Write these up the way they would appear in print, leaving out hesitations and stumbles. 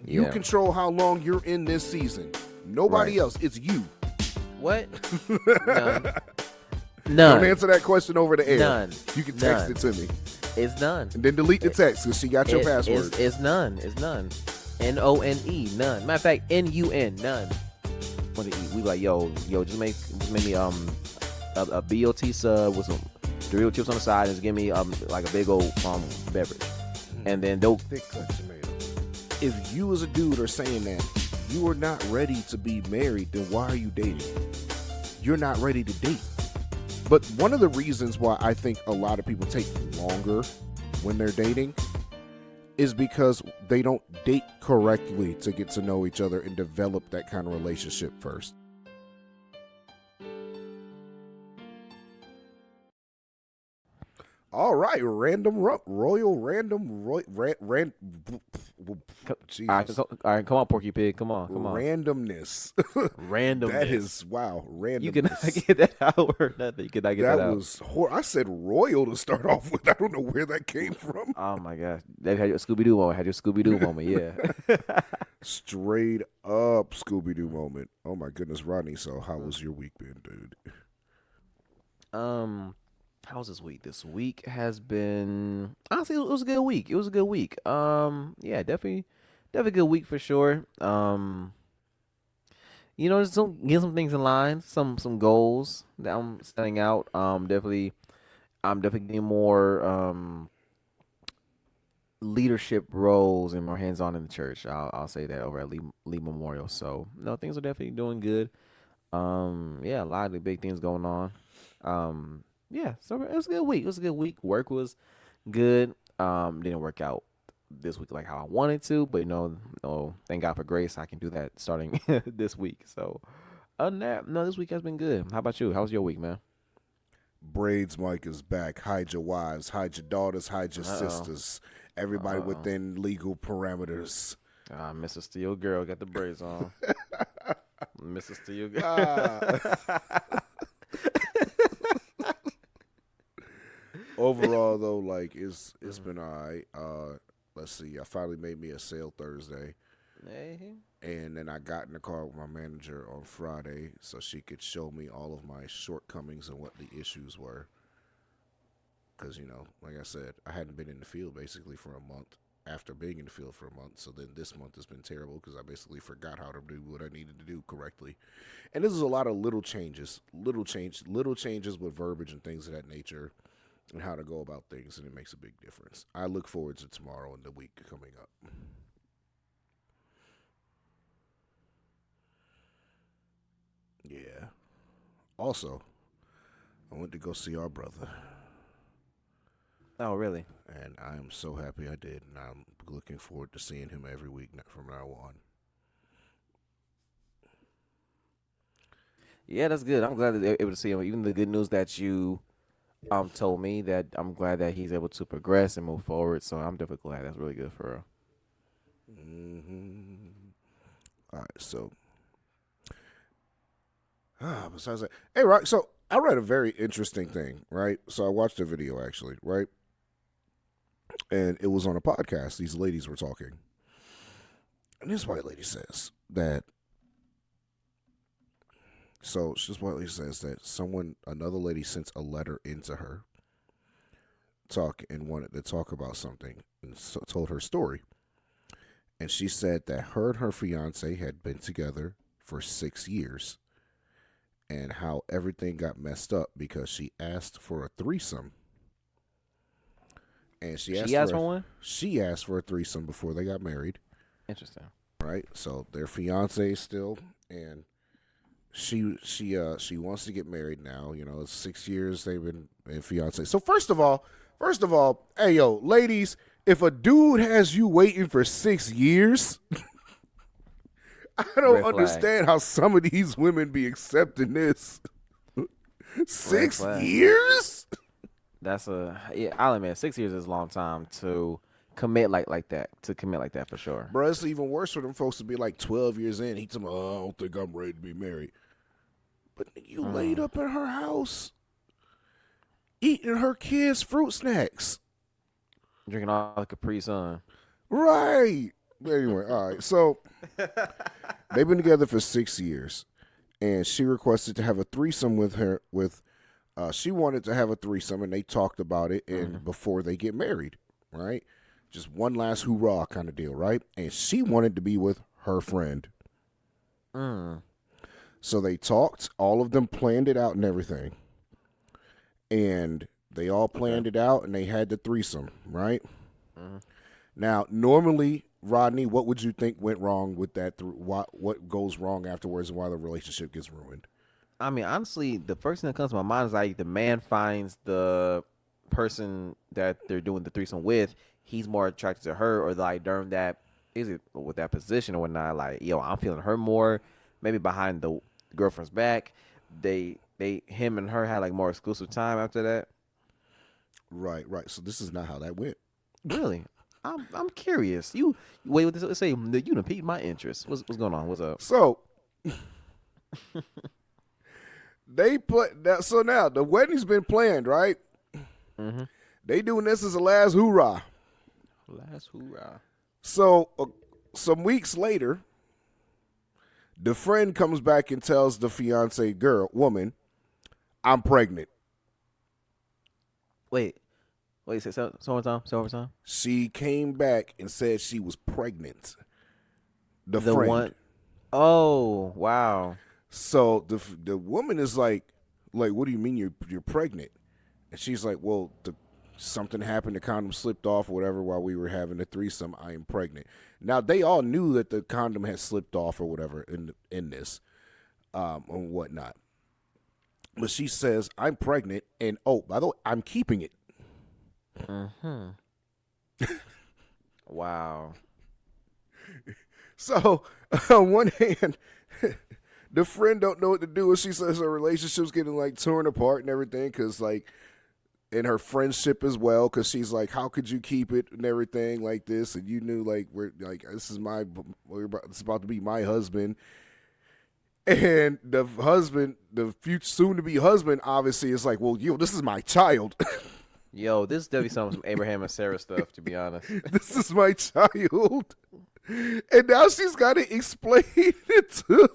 You control how long you're in this season. Nobody else. It's you. What? None. Don't answer that question over the air. None. You can text it to me. It's none. And then delete the text because she got your password. It's none. It's none. None. None. Matter of fact, NUN. None. Want to eat? We like, yo, just make me a BOT sub with some Dorito chips on the side, and just give me like a big old beverage, and then they'll thick cut tomato. If you as a dude are saying that you are not ready to be married, then why are you dating? You're not ready to date. But one of the reasons why I think a lot of people take longer when they're dating is because they don't date correctly to get to know each other and develop that kind of relationship first. All right, Jesus. All right, come on, Porky Pig, come on. Randomness. Randomness. That is, wow, randomness. You cannot get that out or nothing. You cannot get that out. That was I said royal to start off with. I don't know where that came from. Oh my gosh, they had your Scooby-Doo moment. Yeah. Straight up Scooby-Doo moment. Oh my goodness, Rodney. So how was your week been, dude? How was this week? This week has been, honestly, it was a good week. Yeah, definitely a good week for sure. Just get some things in line, some goals that I'm setting out. I'm definitely getting more leadership roles and more hands-on in the church. I'll say that over at Lee Memorial. So no, things are definitely doing good. Yeah, a lot of the big things going on. Yeah, so it was a good week. Work was good. Didn't work out this week like how I wanted to, but thank God for grace. I can do that starting this week. So, other than that, no, this week has been good. How about you? How was your week, man? Braids Mike is back. Hide your wives, hide your daughters, hide your sisters. Everybody within legal parameters. Mrs. Steel Girl got the braids on. Mrs. Steel Girl. Overall, though, like it's been all right. Let's see. I finally made me a sale Thursday, and then I got in the car with my manager on Friday so she could show me all of my shortcomings and what the issues were. Because like I said, I hadn't been in the field basically for a month after being in the field for a month. So then this month has been terrible because I basically forgot how to do what I needed to do correctly. And this is a lot of little changes with verbiage and things of that nature, and how to go about things, and it makes a big difference. I look forward to tomorrow and the week coming up. Yeah. Also, I went to go see our brother. Oh, really? And I am so happy I did, and I'm looking forward to seeing him every week from now on. Yeah, that's good. I'm glad that they're able to see him. Even the good news that you told me, that I'm glad that he's able to progress and move forward. So I'm definitely glad. That's really good for her. Mm-hmm. All right, so besides that, hey, right. So I read a very interesting thing, right? So I watched a video actually, right, and it was on a podcast. These ladies were talking, and this white lady says that. So this white lady says that another lady sent a letter into her, and wanted to talk about something, and told her story. And she said that her and her fiance had been together for 6 years, and how everything got messed up because she asked for a threesome. And she asked for one? She asked for a threesome before they got married. Interesting. Right? So they're fiancés still, and she wants to get married now. It's 6 years they've been fiancés. So first of all, hey yo, ladies, if a dude has you waiting for 6 years, I don't understand how some of these women be accepting this. 6 years? I'll admit 6 years is a long time to commit like that. To commit like that for sure. Bro, it's even worse for them folks to be like 12 years in. He told me, I don't think I'm ready to be married. But you laid up in her house, eating her kids' fruit snacks. Drinking all the Capri Sun. Right. Anyway, all right. So they've been together for 6 years, and she requested to have a threesome with her. She wanted to have a threesome, and they talked about it, and before they get married, right? Just one last hoorah kind of deal, right? And she wanted to be with her friend. So they talked. All of them planned it out and everything, and they all planned it out, and they had the threesome, right? Now, normally, Rodney, what would you think went wrong with that? What goes wrong afterwards, and why the relationship gets ruined? I mean, honestly, the first thing that comes to my mind is like the man finds the person that they're doing the threesome with, he's more attracted to her, or like during that, is it with that position or whatnot? Like, yo, I'm feeling her more. Maybe behind the girlfriend's back, him and her had like more exclusive time after that. Right. So this is not how that went. Really? I'm curious. You wait. Let's say you done piqued my interest. What's going on? What's up? So they put that. So now the wedding's been planned, right? They doing this as a last hoorah. Last hoorah. So some weeks later, the friend comes back and tells the fiance woman, "I'm pregnant." Wait. Say one time. She came back and said she was pregnant. The friend. One. Oh, wow. So the woman is like, what do you mean you're pregnant? And she's like, well, something happened. The condom slipped off or whatever while we were having a threesome. I am pregnant. Now they all knew that the condom had slipped off or whatever in this, and whatnot. But she says, I'm pregnant, and by the way, I'm keeping it. Wow. So on one hand, the friend don't know what to do, and she says her relationship's getting like torn apart and everything, because like, in her friendship as well, because she's like, how could you keep it and everything like this, and you knew like it's about to be my husband. And the husband, the future soon to be husband, obviously is like, well, this is my child. Yo, this is definitely some Abraham and Sarah stuff, to be honest. This is my child. And now she's got to explain it to.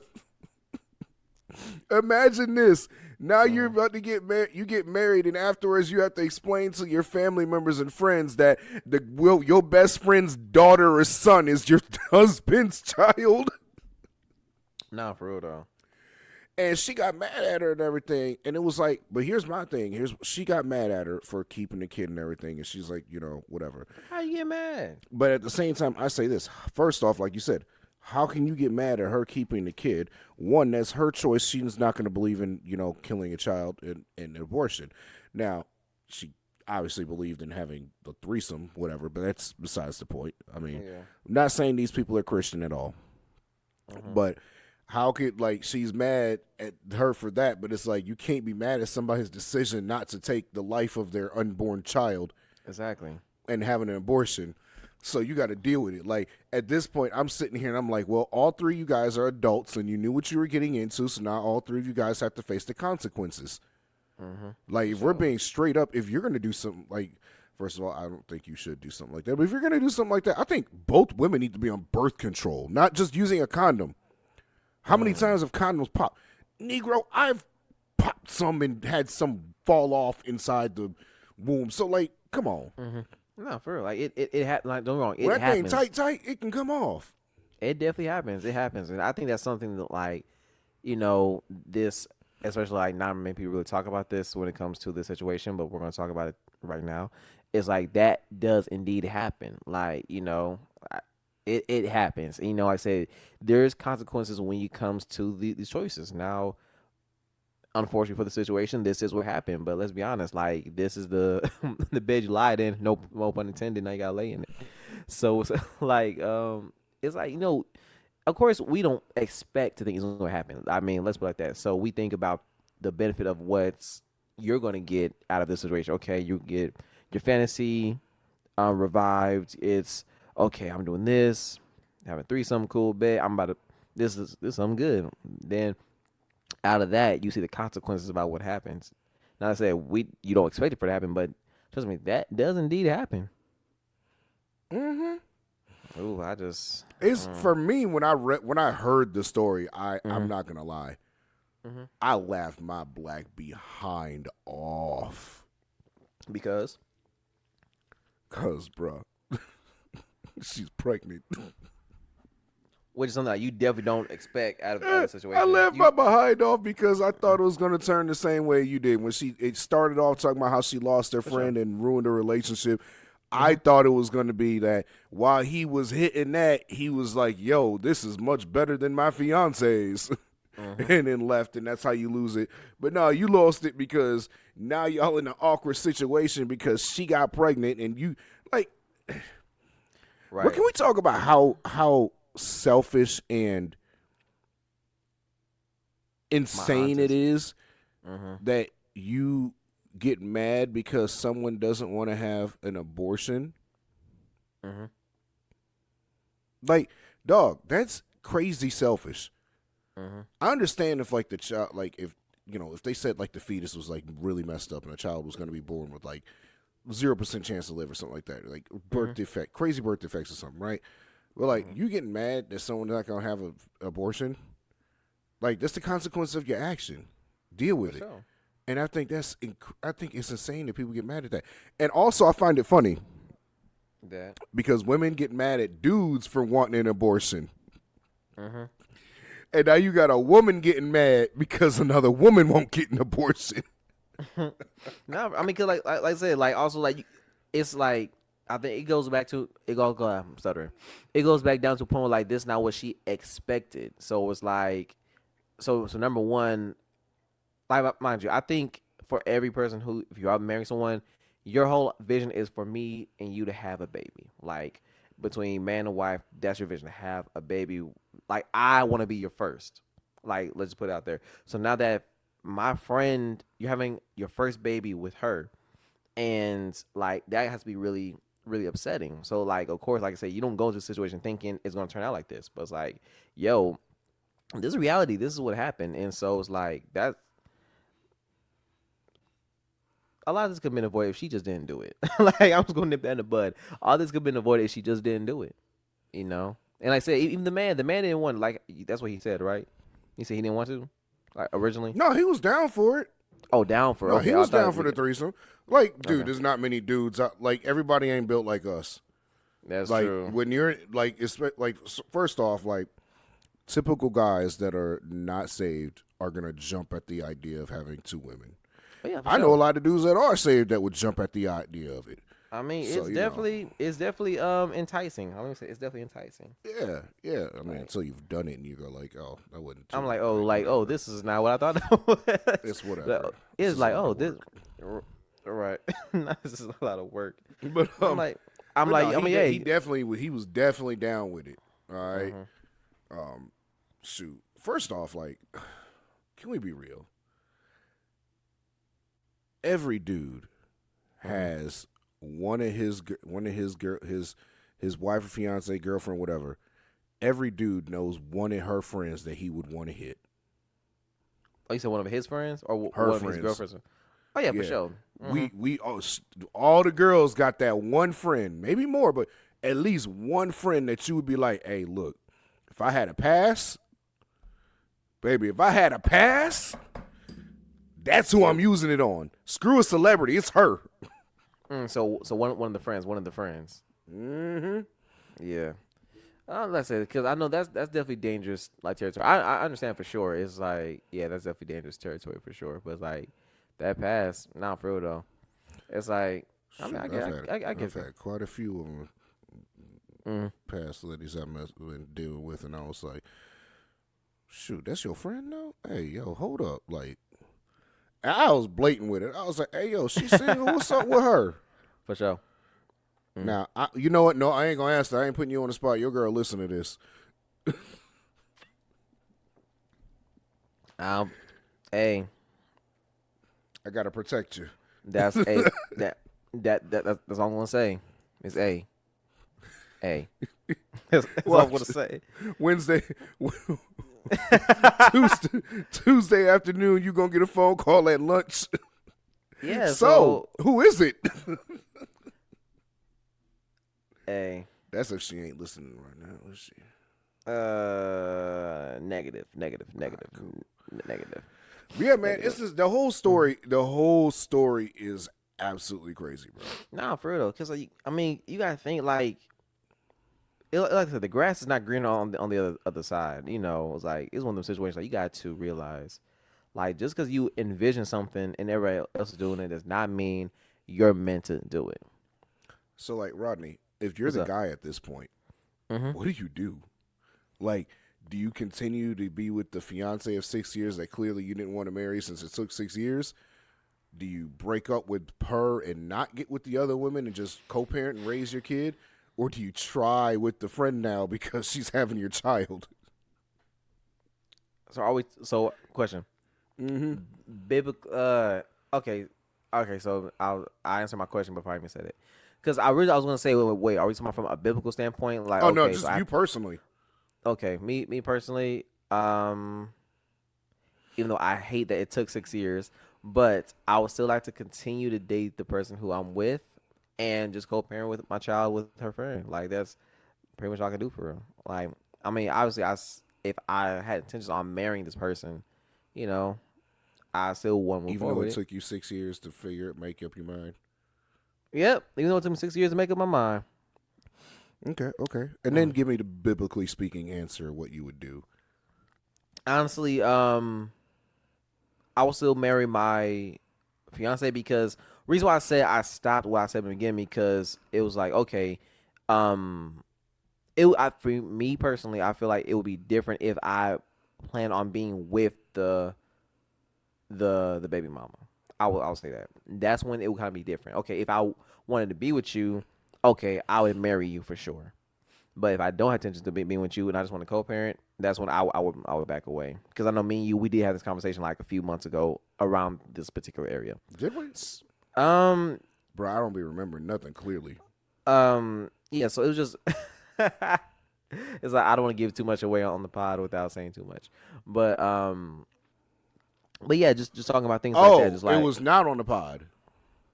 Imagine this. Now you're about to get married. You get married, and afterwards you have to explain to your family members and friends that your best friend's daughter or son is your husband's child. Nah, for real though. And she got mad at her and everything. And it was like, but here's my thing. She got mad at her for keeping the kid and everything. And she's like, whatever. How you get mad? But at the same time, I say this. First off, like you said, how can you get mad at her keeping the kid? One, that's her choice. She's not going to believe in, killing a child and abortion. Now, she obviously believed in having the threesome, whatever, but that's besides the point. I mean, I'm not saying these people are Christian at all. But how could, she's mad at her for that, but it's like you can't be mad at somebody's decision not to take the life of their unborn child. Exactly. And having an abortion. So you got to deal with it. Like, at this point, I'm sitting here and I'm like, well, all three of you guys are adults and you knew what you were getting into, so now all three of you guys have to face the consequences. Like, if we're being straight up, if you're going to do something, first of all, I don't think you should do something like that. But if you're going to do something like that, I think both women need to be on birth control, not just using a condom. How many times have condoms popped? Negro, I've popped some and had some fall off inside the womb. So, come on. No, for real. It happens. Don't get me wrong. It when that happens. thing tight, it can come off. It definitely happens. It happens. And I think that's something that, this, especially, not many people really talk about this when it comes to this situation, but we're going to talk about it right now. It's that does indeed happen. It happens. And, like I said, there's consequences when it comes to these choices. Now, unfortunately for the situation, this is what happened. But let's be honest, this is the the bed you lied in. No pun intended. Now you gotta lay in it. So it's of course we don't expect to think it's gonna happen. I mean, let's put it like that. So we think about the benefit of what you're gonna get out of this situation. Okay, you get your fantasy revived. It's okay. I'm doing this, having threesome, cool bed. This is something good. Then out of that, you see the consequences about what happens. Not to say you don't expect it for it to happen, but trust me, that does indeed happen. Ooh, I just. It's for me when I heard the story. I'm not gonna lie. I laughed my black behind off. Because? Cause, bro, she's pregnant. Which is something that you definitely don't expect out of a situation. I laughed my behind off because I thought it was gonna turn the same way you did when it started off talking about how she lost her friend and ruined her relationship. I thought it was going to be that while he was hitting that, he was like, yo, this is much better than my fiance's. And then left, and that's how you lose it. But no, you lost it because now y'all in an awkward situation because she got pregnant and you, like, Right. what can we talk about how selfish and insane it is that you get mad because someone doesn't want to have an abortion? Like, dog, that's crazy selfish. I understand if, like, the child, like, if they said, like, the fetus was, like, really messed up and a child was going to be born with, like, 0% chance to live or something like that, like birth defect, crazy birth defects or something, right? But, like, you getting mad that someone's not going to have an abortion? Like, that's the consequence of your action. Deal with it. Sure. And I think I think it's insane that people get mad at that. And also, I find it funny because women get mad at dudes for wanting an abortion. And now you got a woman getting mad because another woman won't get an abortion. No, I mean, cause like I said, like also like it's like I think it goes back to I'm stuttering. It goes back down to a point where, like, this is not what she expected. So it's like, so number one. Like, mind you, I think for every person who, if you're out marrying someone, your whole vision is for me and you to have a baby. Like, between man and wife, that's your vision, to have a baby. Like, I want to be your first. Like, let's just put it out there. So now that my friend, you're having your first baby with her, and, like, that has to be really, really upsetting. So, like, of course, like I said, you don't go into a situation thinking it's going to turn out like this. But it's like, yo, this is reality. This is what happened. And so it's like, that's, a lot of this could have been avoided if she just didn't do it. Like, I was going to nip that in the bud. All this could have been avoided if she just didn't do it. And like I said, even the man didn't want it. Like, that's what he said, right? He said he didn't want to, like, originally. No, he was down for it. Oh, down for it. No, okay, he was down for the threesome. Like, dude, there's not many dudes. Like, everybody ain't built like us. That's like, true. When you're like, first off, like, typical guys that are not saved are gonna jump at the idea of having two women. Oh, yeah, I know a lot of dudes that are saved that would jump at the idea of it. I mean, it's definitely enticing. I'm gonna say it's definitely enticing. Yeah. I mean, until you've done it and you go like, oh, that wouldn't. I'm like, this is not what I thought it was. It's whatever. It's like, this, right? This is a lot of work. But he was definitely down with it. All right. Shoot. First off, like, can we be real? Every dude has one of his wife or fiance, girlfriend, whatever. Every dude knows one of her friends that he would want to hit. Oh, you said one of his friends or her one friends. of his girlfriends? Oh yeah, for sure. We all the girls got that one friend, maybe more, but at least one friend that you would be like, hey, look, if I had a pass, baby, that's who I'm using it on. Screw a celebrity, it's her. So one of the friends. Mm-hmm. Yeah. Let's say, because I know that's definitely dangerous, like, territory. I understand for sure. It's like, yeah, that's definitely dangerous territory for sure. But it's like that pass, not for real though. It's like, I mean, I get I've had quite a few of them past ladies I've been dealing with, and I was like, shoot, that's your friend now? Hey, yo, hold up, like. I was blatant with it. I was like, hey, yo, she's single. What's up with her? For sure. Now, you know what? No, I ain't going to ask her. I ain't putting you on the spot. Your girl listen to this. Hey. I got to protect you. That's A. That's all I'm going to say. It's A. That's all I'm going to say. Wednesday. Tuesday afternoon, you gonna get a phone call at lunch. Yeah. So who is it? Hey, That's if she ain't listening right now. Let's see. Negative. Right, cool. Negative. Yeah, man. Negative. This is the whole story. The whole story is absolutely crazy, bro. Nah, for real though, cause like, I mean, you gotta think like, like I said, the grass is not greener on the other side. You know, it's like it's one of those situations like you got to realize, like, just because you envision something and everybody else is doing it does not mean you're meant to do it. So, like, Rodney, if you're What's the up? guy at this point, Mm-hmm. what do you do? Like, do you continue to be with the fiance of 6 years that clearly you didn't want to marry since it took 6 years? Do you break up with her and not get with the other women and just co-parent and raise your kid? Or do you try with the friend now because she's having your child? So question. Mm-hmm. Biblical. Okay. Okay. So I answer my question before I even said it, because I was gonna say, wait, are we talking from a biblical standpoint? Like, Oh, no, okay, so just you personally. okay, me personally, even though I hate that it took 6 years, but I would still like to continue to date the person who I'm with, and just co-parent with my child with her friend. Like, that's pretty much all I can do for her. Like, I mean, obviously, if I had intentions on marrying this person, you know, I still want to move Even though forward it with it. took you 6 years to figure it, make up your mind. Yep. Even though it took me 6 years to make up my mind. Okay, okay. And then give me the biblically speaking answer what you would do. Honestly, I will still marry my fiance, because reason why I said I stopped what I said in the beginning, because it was like, okay, um, for me personally, I feel like it would be different if I plan on being with the baby mama. I'll say that. That's when it would kind of be different. Okay, if I wanted to be with you, okay, I would marry you for sure. But if I don't have intentions to being with you and I just want to co-parent, that's when I would back away, because I know me and you, we did have this conversation like a few months ago around this particular area. Did we? Um Bro, I don't be remembering nothing clearly. yeah, so it was just it's like I don't want to give too much away on the pod without saying too much. But yeah, just talking about things like that, Oh, just it like, was not on the pod.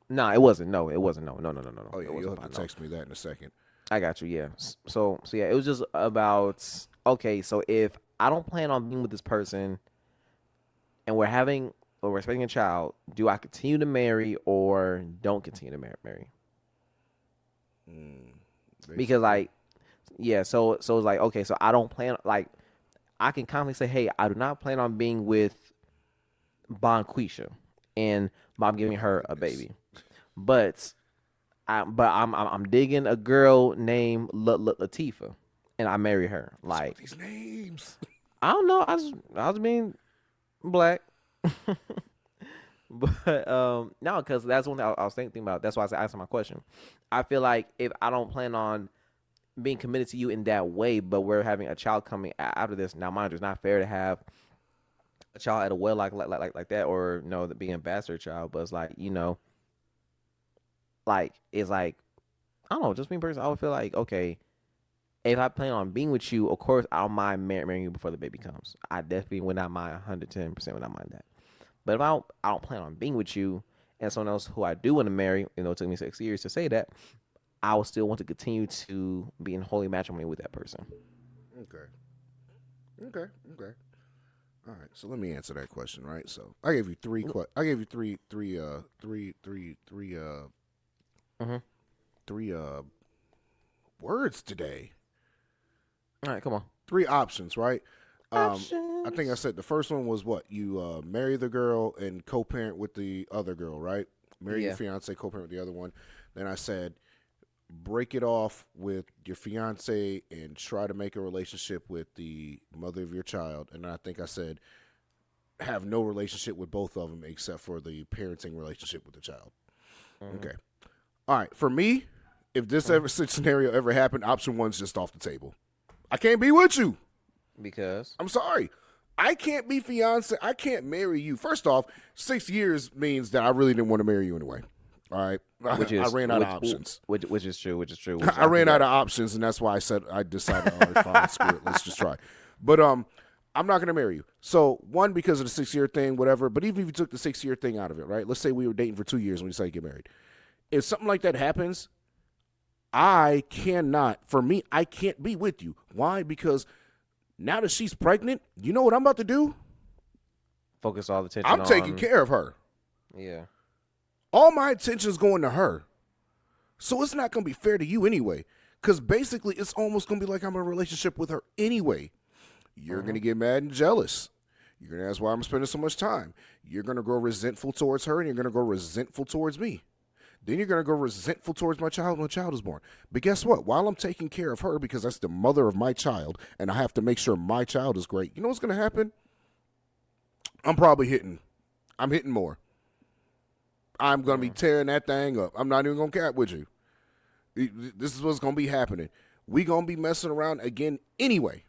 nah, it wasn't. No, it wasn't. No. Oh, yeah, It you'll wasn't have to pod, no. text me that in a second. I got you. Yeah. So yeah, it was just about, okay. So if I don't plan on being with this person and we're expecting a child, do I continue to marry or don't continue to marry? Because Basically. like, yeah. So it's like, okay. So I don't plan, like, I can confidently say, hey, I do not plan on being with Bonquisha and I'm giving My her a goodness. baby, but I'm digging a girl named Latifah, and I marry her. What's up with Like, these names? I don't know. I was being black, but no, because that's one thing I was thinking about. That's why I asked my question. I feel like if I don't plan on being committed to you in that way, but we're having a child coming after this. Now, mind you, it's not fair to have a child at a well like that, or being a bastard child. But it's like, like, it's like, I don't know, just me personally, I would feel like, okay, if I plan on being with you, of course, I don't mind marrying you before the baby comes. I definitely would not mind 110% would not mind that. But if I don't plan on being with you and someone else who I do want to marry, it took me 6 years to say that, I would still want to continue to be in holy matrimony with that person. Okay. Okay. Okay. All right. So let me answer that question, right? So I gave you I gave you Mm-hmm. three words today. All right, come on. Three options, right? I think I Options. said the first one was what? You marry the girl and co-parent with the other girl, right? Marry your Yeah. fiance, co-parent with the other one. Then I said break it off with your fiance and try to make a relationship with the mother of your child. And I think I said have no relationship with both of them except for the parenting relationship with the child. Mm-hmm. Okay. All right. For me, if this Mm-hmm. ever scenario ever happened, option one's just off the table. I can't be with you. Because I'm sorry. I can't be fiance. I can't marry you. First off, 6 years means that I really didn't want to marry you anyway. All right. which I is ran out of which options. which is true. Which is true. Which I I ran out forgot. of options, and that's why I said I decided, all right, fine, screw it, let's just try. But I'm not gonna marry you. So one, because of the 6 year thing, whatever. But even if you took the 6 year thing out of it, right? Let's say we were dating for 2 years when we decided to get married. If something like that happens, I can't be with you. Why? Because now that she's pregnant, you know what I'm about to do? Focus all the attention on. I'm taking care of her. Yeah. All my attention is going to her. So it's not going to be fair to you anyway. Because basically, it's almost going to be like I'm in a relationship with her anyway. You're going to get mad and jealous. You're going to ask why I'm spending so much time. You're going to grow resentful towards her, and you're going to grow resentful towards me. Then you're going to grow resentful towards my child when the child is born. But guess what? While I'm taking care of her, because that's the mother of my child, and I have to make sure my child is great, you know what's going to happen? I'm hitting more. I'm going to be tearing that thing up. I'm not even going to cap with you. This is what's going to be happening. We going to be messing around again anyway.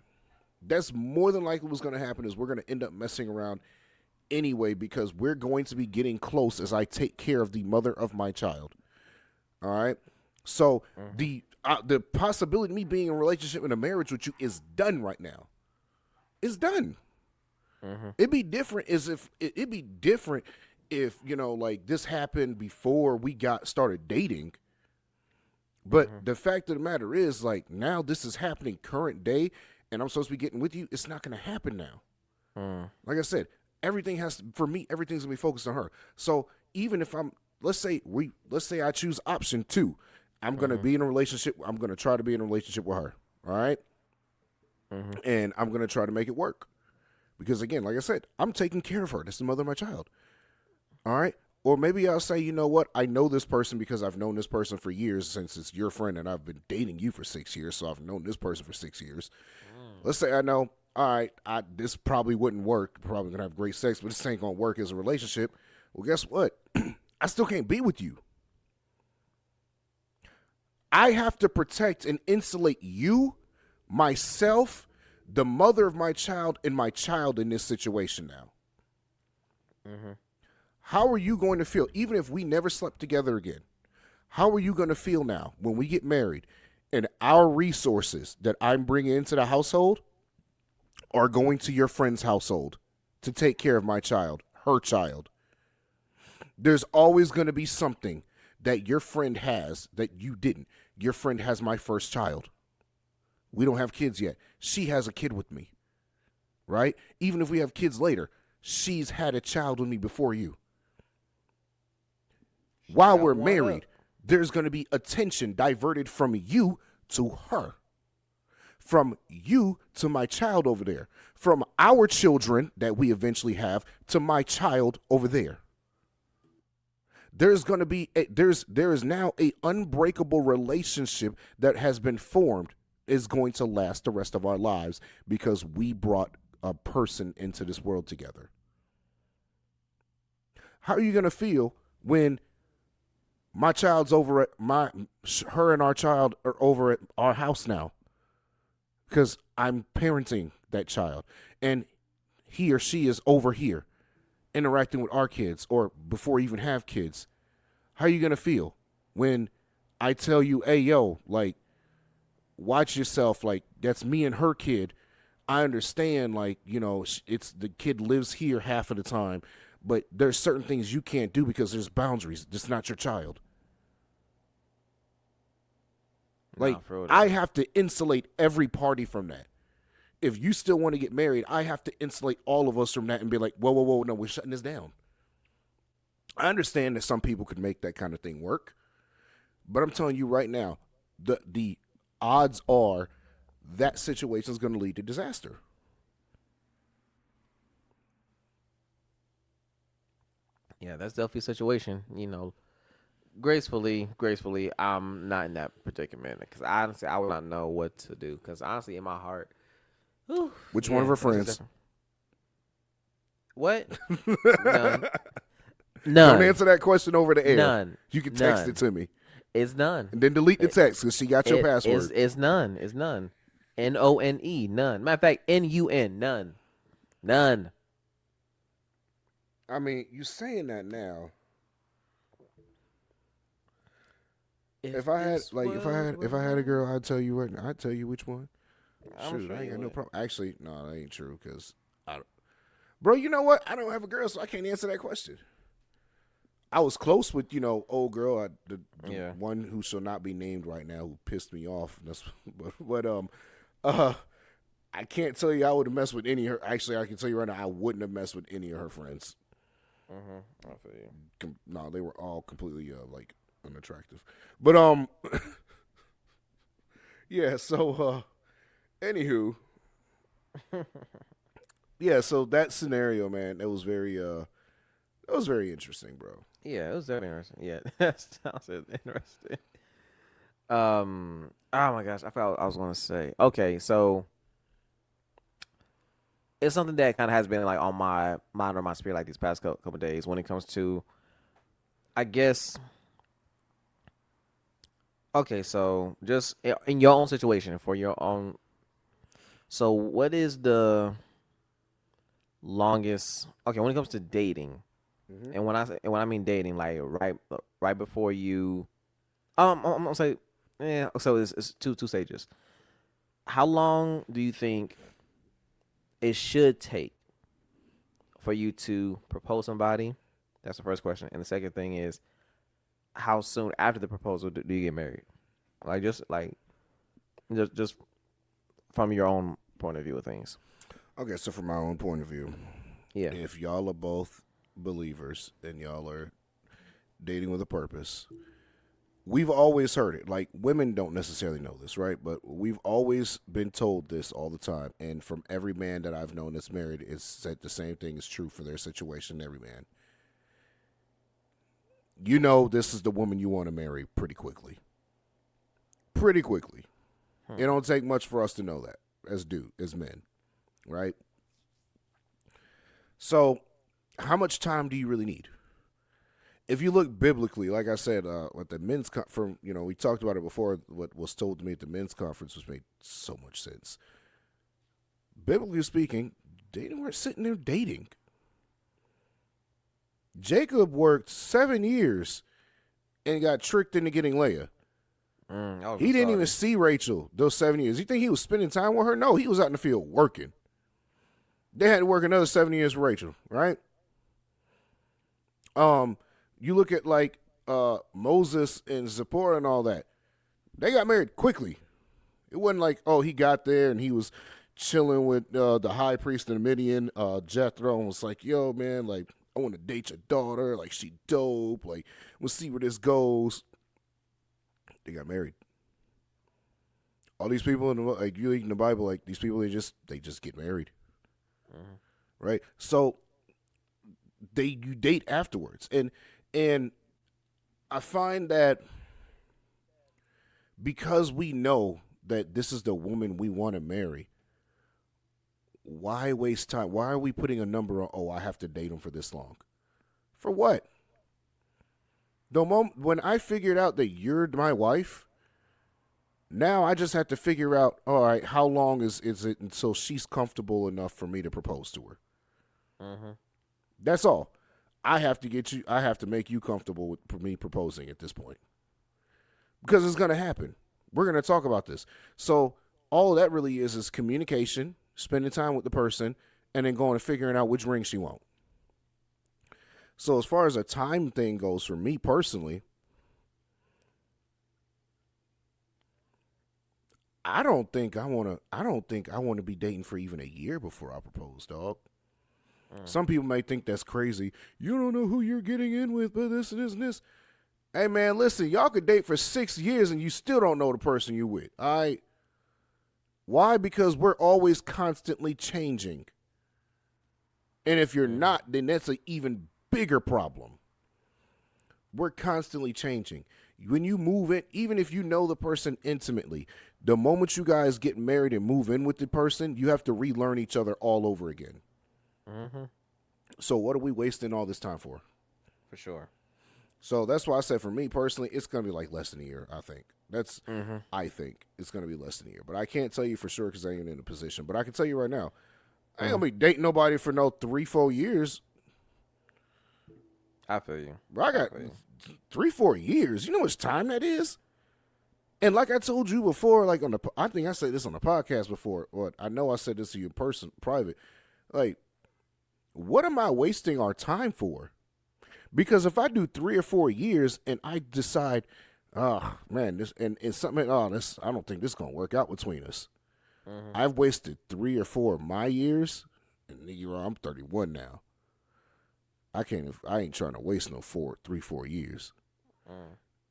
That's more than likely what's going to happen is we're going to end up messing around anyway because we're going to be getting close as I take care of the mother of my child. All right? So the possibility of me being in a relationship and a marriage with you is done right now. It's done. It'd be different if you know, like this happened before we started dating. But the fact of the matter is, like, now this is happening current day, and I'm supposed to be getting with you. It's not going to happen now. Like I said, everything's going to be focused on her. So even if let's say I choose option 2, I'm going to be in a relationship. I'm going to try to be in a relationship with her. All right. And I'm going to try to make it work. Because again, like I said, I'm taking care of her. That's the mother of my child. All right. Or maybe I'll say, you know what? I know this person because I've known this person for years since it's your friend and I've been dating you for 6 years. So I've known this person for 6 years. Let's say I know, all right, this probably wouldn't work. Probably going to have great sex, but this ain't going to work as a relationship. Well, guess what? I still can't be with you. I have to protect and insulate you, myself, the mother of my child, and my child in this situation now. How are you going to feel, even if we never slept together again? How are you going to feel now when we get married and our resources that I'm bringing into the household are going to your friend's household to take care of my child, her child? There's always going to be something that your friend has that you didn't. Your friend has my first child. We don't have kids yet. She has a kid with me, right? Even if we have kids later, she's had a child with me before you. While we're married, there's going to be attention diverted from you to her, from you to my child over there, from our children that we eventually have to my child over there. There's going to be there is now a unbreakable relationship that has been formed, is going to last the rest of our lives because we brought a person into this world together. How are you going to feel when my child's over at her and our child are over at our house now? Because I'm parenting that child and he or she is over here interacting with our kids or before we even have kids. How are you going to feel when I tell you, hey, yo, like, watch yourself, like, that's me and her kid. I understand, like, you know, it's the kid lives here half of the time, but there's certain things you can't do because there's boundaries. It's not your child. Like, I have to insulate every party from that. If you still want to get married, I have to insulate all of us from that and be like, whoa, no, we're shutting this down. I understand that some people could make that kind of thing work, but I'm telling you right now, the odds are that situation is going to lead to disaster. Yeah, that's definitely a situation. You know, gracefully, I'm not in that predicament because honestly, I would not know what to do. Because honestly, in my heart, which one of her friends? What? None. Don't answer that question over the air. None. You can text it to me. It's none. And then delete the text because she got your password. It's none. It's none. None. None. Matter of fact, NUN. None. None. I mean, you saying that now. If I had a girl, I'd tell you I'd tell you which one. Shoot, I ain't got no problem. Actually, no, that ain't true because bro, you know what? I don't have a girl, so I can't answer that question. I was close with old girl, the Yeah. one who shall not be named right now, who pissed me off. That's but uh, I can't tell you I would have messed with any of her. Actually, I can tell you right now I wouldn't have messed with any of her friends. I feel you. No, they were all completely like unattractive. But yeah. So anywho, yeah. So that scenario, man, that was very interesting, bro. Yeah, it was definitely interesting. Yeah, that sounds interesting. Oh my gosh, I forgot what I was gonna say. Okay, so it's something that kind of has been like on my mind or my spirit like these past couple days when it comes to, I guess. Okay, so just in your own situation for your own. So what is the longest? Okay, when it comes to dating, Mm-hmm. and when I mean dating, like right before you, I'm gonna say, yeah. So it's two stages. How long do you think it should take for you to propose somebody? That's the first question. And the second thing is, how soon after the proposal do you get married? Just from your own point of view of things. Okay, so from my own point of view, Yeah. if y'all are both believers and y'all are dating with a purpose, we've always heard it. Like, women don't necessarily know this, right? But we've always been told this all the time. And from every man that I've known that's married, it's said the same thing is true for their situation, every man. You know, this is the woman you want to marry pretty quickly. Pretty quickly. It don't take much for us to know that as men, right? So, how much time do you really need? If you look biblically, like I said, what the men's from we talked about it before. What was told to me at the men's conference was made so much sense. Biblically speaking, they weren't sitting there dating. Jacob worked 7 years and got tricked into getting Leah. He didn't even see Rachel those 7 years. You think he was spending time with her? No, he was out in the field working. They had to work another 7 years with Rachel, right? You look at like Moses and Zipporah and all that. They got married quickly. It wasn't like, oh, he got there and he was chilling with the high priest in Midian, Jethro, and was like, yo, man, like, I want to date your daughter. Like, she dope. Like, we'll see where this goes. They got married. All these people in you read in the Bible, like these people, they just get married, right? So you date afterwards, and I find that because we know that this is the woman we want to marry, why waste time? Why are we putting a number on? Oh, I have to date him for this long. For what? The moment when I figured out that you're my wife, now I just have to figure out, all right, how long is it until she's comfortable enough for me to propose to her? That's all. I have to make you comfortable with me proposing at this point. Because it's going to happen. We're going to talk about this. So all of that really is communication, spending time with the person, and then going and figuring out which ring she wants. So as far as a time thing goes, for me personally, I don't think I want to be dating for even a year before I propose, dog. Some people may think that's crazy. You don't know who you're getting in with, but this and this and this. Hey, man, listen, y'all could date for 6 years and you still don't know the person you're with, all right? Why? Because we're always constantly changing. And if you're not, then that's an even bigger problem. We're constantly changing. When you move in, even if you know the person intimately, the moment you guys get married and move in with the person, you have to relearn each other all over again. So what are we wasting all this time for? For sure. So that's why I said for me personally, it's going to be like less than a year, I think. I think it's going to be less than a year. But I can't tell you for sure because I ain't in a position. But I can tell you right now, I ain't going to be dating nobody for no 3-4 years. I feel you. Bro, I got 3-4 years. You know how much time that is? And like I told you before, like I think I said this on the podcast before, or I know I said this to you in person, private. Like, what am I wasting our time for? Because if I do 3 or 4 years and I decide, oh man, this and something, oh this, I don't think this is gonna work out between us. Mm-hmm. I've wasted 3 or 4 of my years, and I'm 31 now. I ain't trying to waste no 4 years.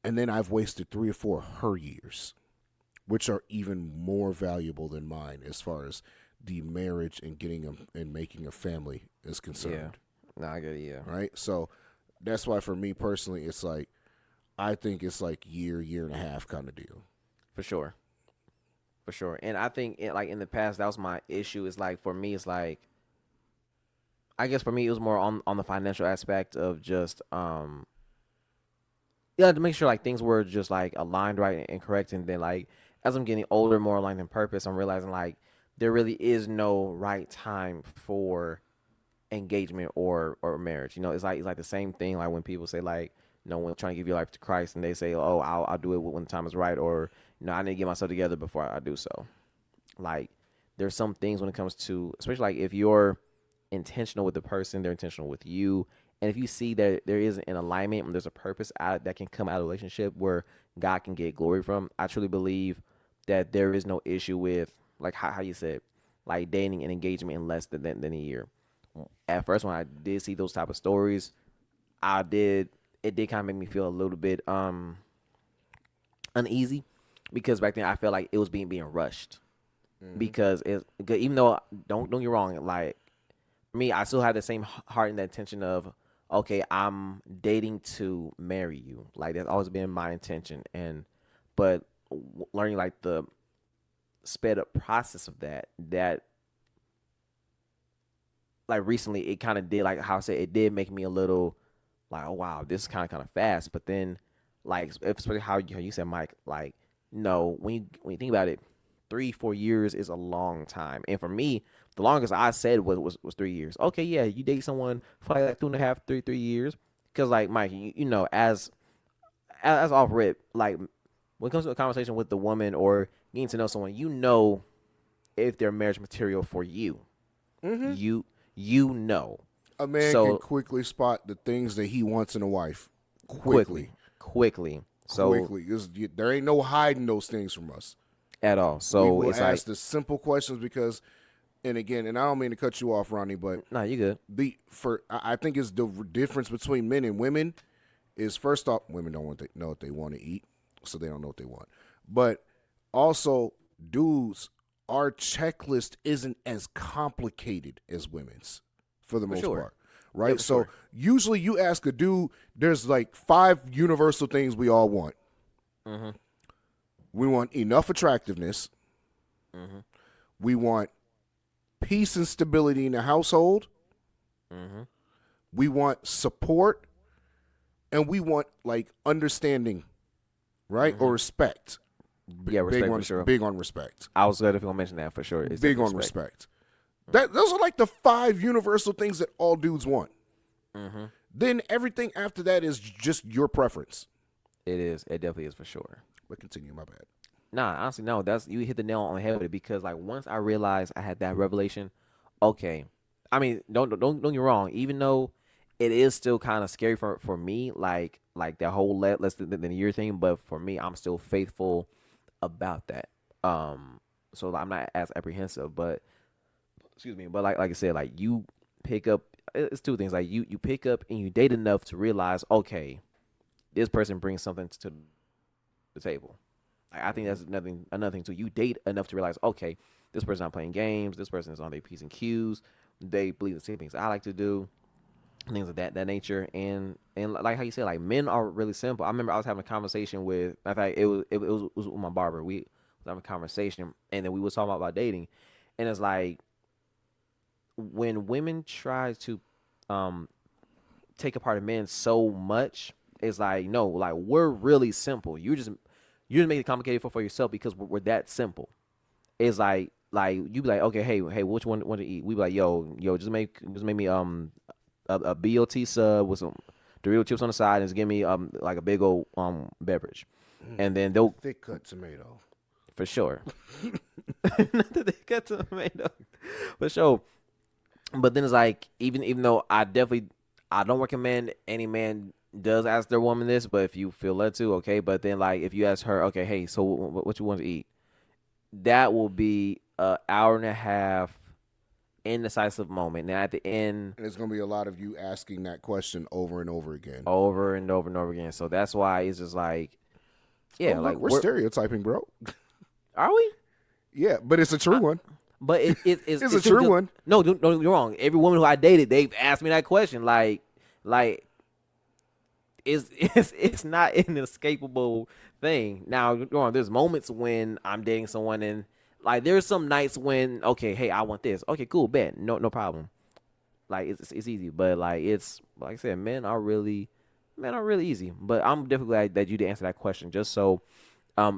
And then I've wasted 3 or 4 of her years, which are even more valuable than mine as far as the marriage and and making a family is concerned. Yeah, no, I get it. Yeah, right. So that's why for me personally, it's like I think it's like year and a half kind of deal. for sure. For sure. And I think like in the past that was my issue. Is like for me it's like I guess for me it was more on the financial aspect of just yeah, to make sure like things were just like aligned right and correct. And then like as I'm getting older, more aligned in purpose, I'm realizing like there really is no right time for engagement or marriage. You know, it's like the same thing like when people say like, you know, when trying to give your life to Christ and they say, oh, I'll do it when the time is right, or you know, I need to get myself together before I do so. Like there's some things when it comes to, especially like if you're intentional with the person, they're intentional with you. And if you see that there is an alignment and there's a purpose out that can come out of a relationship where God can get glory from, I truly believe that there is no issue with like how you said, like dating and engagement in less than a year. At first, when I did see those type of stories, it did kind of make me feel a little bit uneasy because back then I felt like it was being rushed. Because even though don't get me wrong, like for me, I still have the same heart and the intention of okay, I'm dating to marry you. Like that's always been my intention, but learning like the sped up process of that like recently it kind of did like how I said it did make me a little like oh wow, this is kind of fast. But then like especially how you said, Mike, like no, when you think about it, 3-4 years is a long time. And for me, the longest I said was 3 years. Okay, yeah, you date someone for like 2.5, 3 years. Because like Mike, you know, as off rip, like when it comes to a conversation with the woman or getting to know someone, you know if they're marriage material for you. You know. A man can quickly spot the things that he wants in a wife. Quickly. So quickly. There ain't no hiding those things from us at all. So we will it's ask like the simple questions because, and again, and I don't mean to cut you off, Ronnie, but no, you good. I think it's the difference between men and women is first off, women don't know what they want to eat, so they don't know what they want. But also, dudes, our checklist isn't as complicated as women's for the most part. Right? Yeah, so usually you ask a dude, there's like 5 universal things we all want. Mm-hmm. We want enough attractiveness. Mm-hmm. We want peace and stability in the household. Mm-hmm. We want support. And we want like understanding, right? Or respect. Yeah, respect for sure. Big on respect. I was going to mention that for sure. It's big on respect. Those are like the 5 universal things that all dudes want. Mm-hmm. Then everything after that is just your preference. It is. It definitely is for sure. But continue, my bad. Nah, honestly, no. You hit the nail on the head with it because like once I realized I had that revelation, okay. I mean, don't get me wrong. Even though it is still kind of scary for me, like that whole less than a year thing. But for me, I'm still faithful about that. So I'm not as apprehensive. But excuse me. But like I said, like you pick up. It's 2 things. Like you pick up and you date enough to realize, okay, this person brings something to the table. I think that's another thing too. You date enough to realize, okay, this person's not playing games. This person is on their P's and Q's. They believe the same things I like to do, things of that nature. And like how you said, like men are really simple. I remember I was having a conversation with, in fact, it was with my barber. We was having a conversation, and then we was talking about dating, and it's like when women try to take apart a man so much, it's like no, like we're really simple. You just make it complicated for yourself because we're that simple. It's like you be like, okay, hey, which one want to eat? We be like, yo, just make me a BLT sub with some Dorito chips on the side and just give me like a big old beverage, and then they'll thick cut tomato for sure. Not the thick cut tomato for sure. But then it's like even though I definitely I don't recommend any man does ask their woman this, but if you feel led to, okay. But then, like, if you ask her, okay, hey, so what you want to eat? That will be an hour and a half indecisive moment. Now, at the end, And it's gonna be a lot of you asking that question over and over again. over and over and over again. So that's why it's just like, Oh, yeah, look, like we're stereotyping, bro. are we? Yeah, but it's a true one. But It's a true one. No, don't you're wrong. Every woman who I dated, they've asked me that question. Like it's not an escapable thing. Now, you're wrong. There's moments when I'm dating someone and like there's some nights when okay, hey, I want this. Okay, cool, bet, no problem. Like it's easy, but like it's like I said, men are really easy. But I'm definitely glad that you did answer that question, just so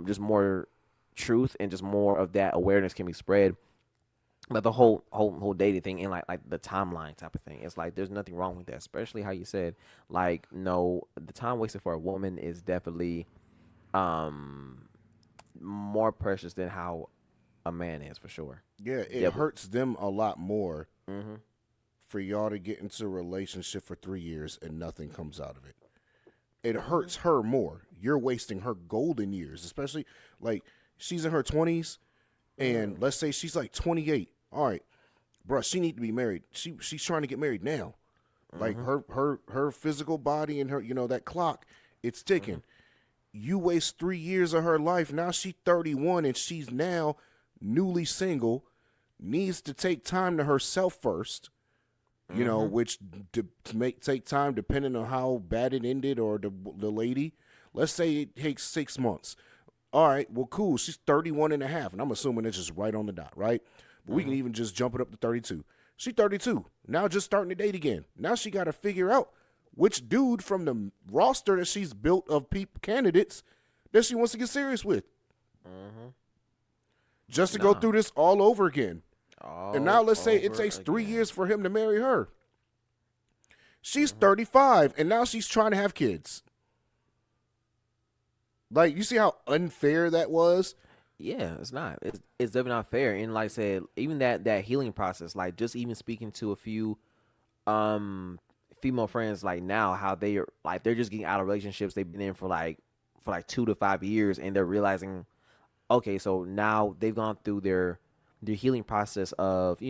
just more truth and just more of that awareness can be spread. But the whole dating thing and like the timeline type of thing, it's like there's nothing wrong with that, especially how you said like no, the time wasted for a woman is definitely um more precious than how a man is for sure. Yeah, it Yeah. hurts them a lot more Mm-hmm. for y'all to get into a relationship for 3 years and nothing comes out of it. It hurts her more. You're wasting her golden years, especially like she's in her 20s, and let's say she's like 28. All right, bro, she need to be married. She's trying to get married now. Like her physical body and her that clock, it's ticking. You waste 3 years of her life. Now she's 31 and she's now newly single, needs to take time to herself first. Which to take time depending on how bad it ended or the lady. Let's say it takes 6 months. All right, well, cool. She's 31 and a half, and I'm assuming it's just right on the dot, right? But we can even just jump it up to 32. She's 32. Now just starting to date again. Now she got to figure out which dude from the roster that she's built of candidates that she wants to get serious with. Just to go through this all over again. And now let's say it takes 3 years for him to marry her. She's 35, and now she's trying to have kids. Like, you see how unfair that was? Yeah, it's not. It's definitely not fair. And like I said, even that healing process, like just even speaking to a few female friends like now, how they're just getting out of relationships they've been in for like 2 to 5 years, and they're realizing, okay, so now they've gone through their healing process of,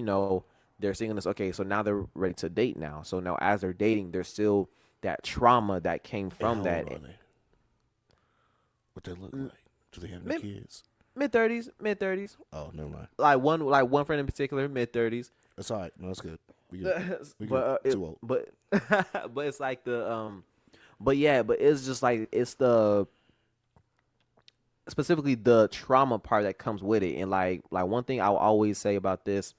their singleness. Okay, so now they're ready to date now. So now as they're dating, there's still that trauma that came from that. How old are they? What they look like? Do they have any kids? Mid 30s. Oh, never mind. Like one friend in particular, mid 30s. That's all right. No, that's good. We good. Too old. But but it's like but it's just like it's specifically the trauma part that comes with it. And like one thing I will always say about this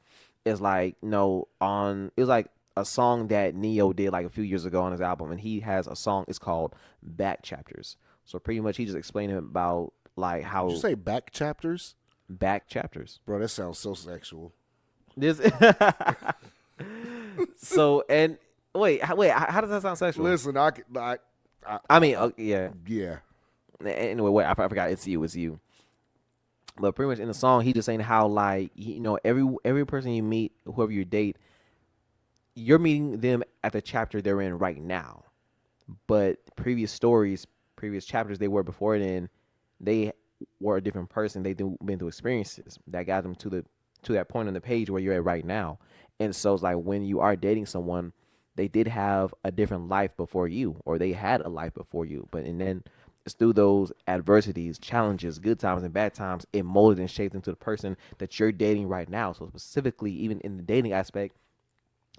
is like, it was like a song that Neo did like a few years ago on his album, and he has a song, it's called Back Chapters. So pretty much he just explained about like how. Did you say back chapters? Back chapters. Bro, that sounds so sexual. This so and wait, how does that sound sexual? Listen, I mean, yeah. Anyway, wait, I forgot. It's you. But pretty much in the song, he just saying how like every person you meet, whoever you date, you're meeting them at the chapter they're in right now. But previous chapters they were before then, they were a different person. They've been through experiences that got them to that point on the page where you're at right now. And so it's like when you are dating someone, they did have a different life before you, or they had a life before you. And then it's through those adversities, challenges, good times and bad times, it molded and shaped into the person that you're dating right now. So specifically, even in the dating aspect,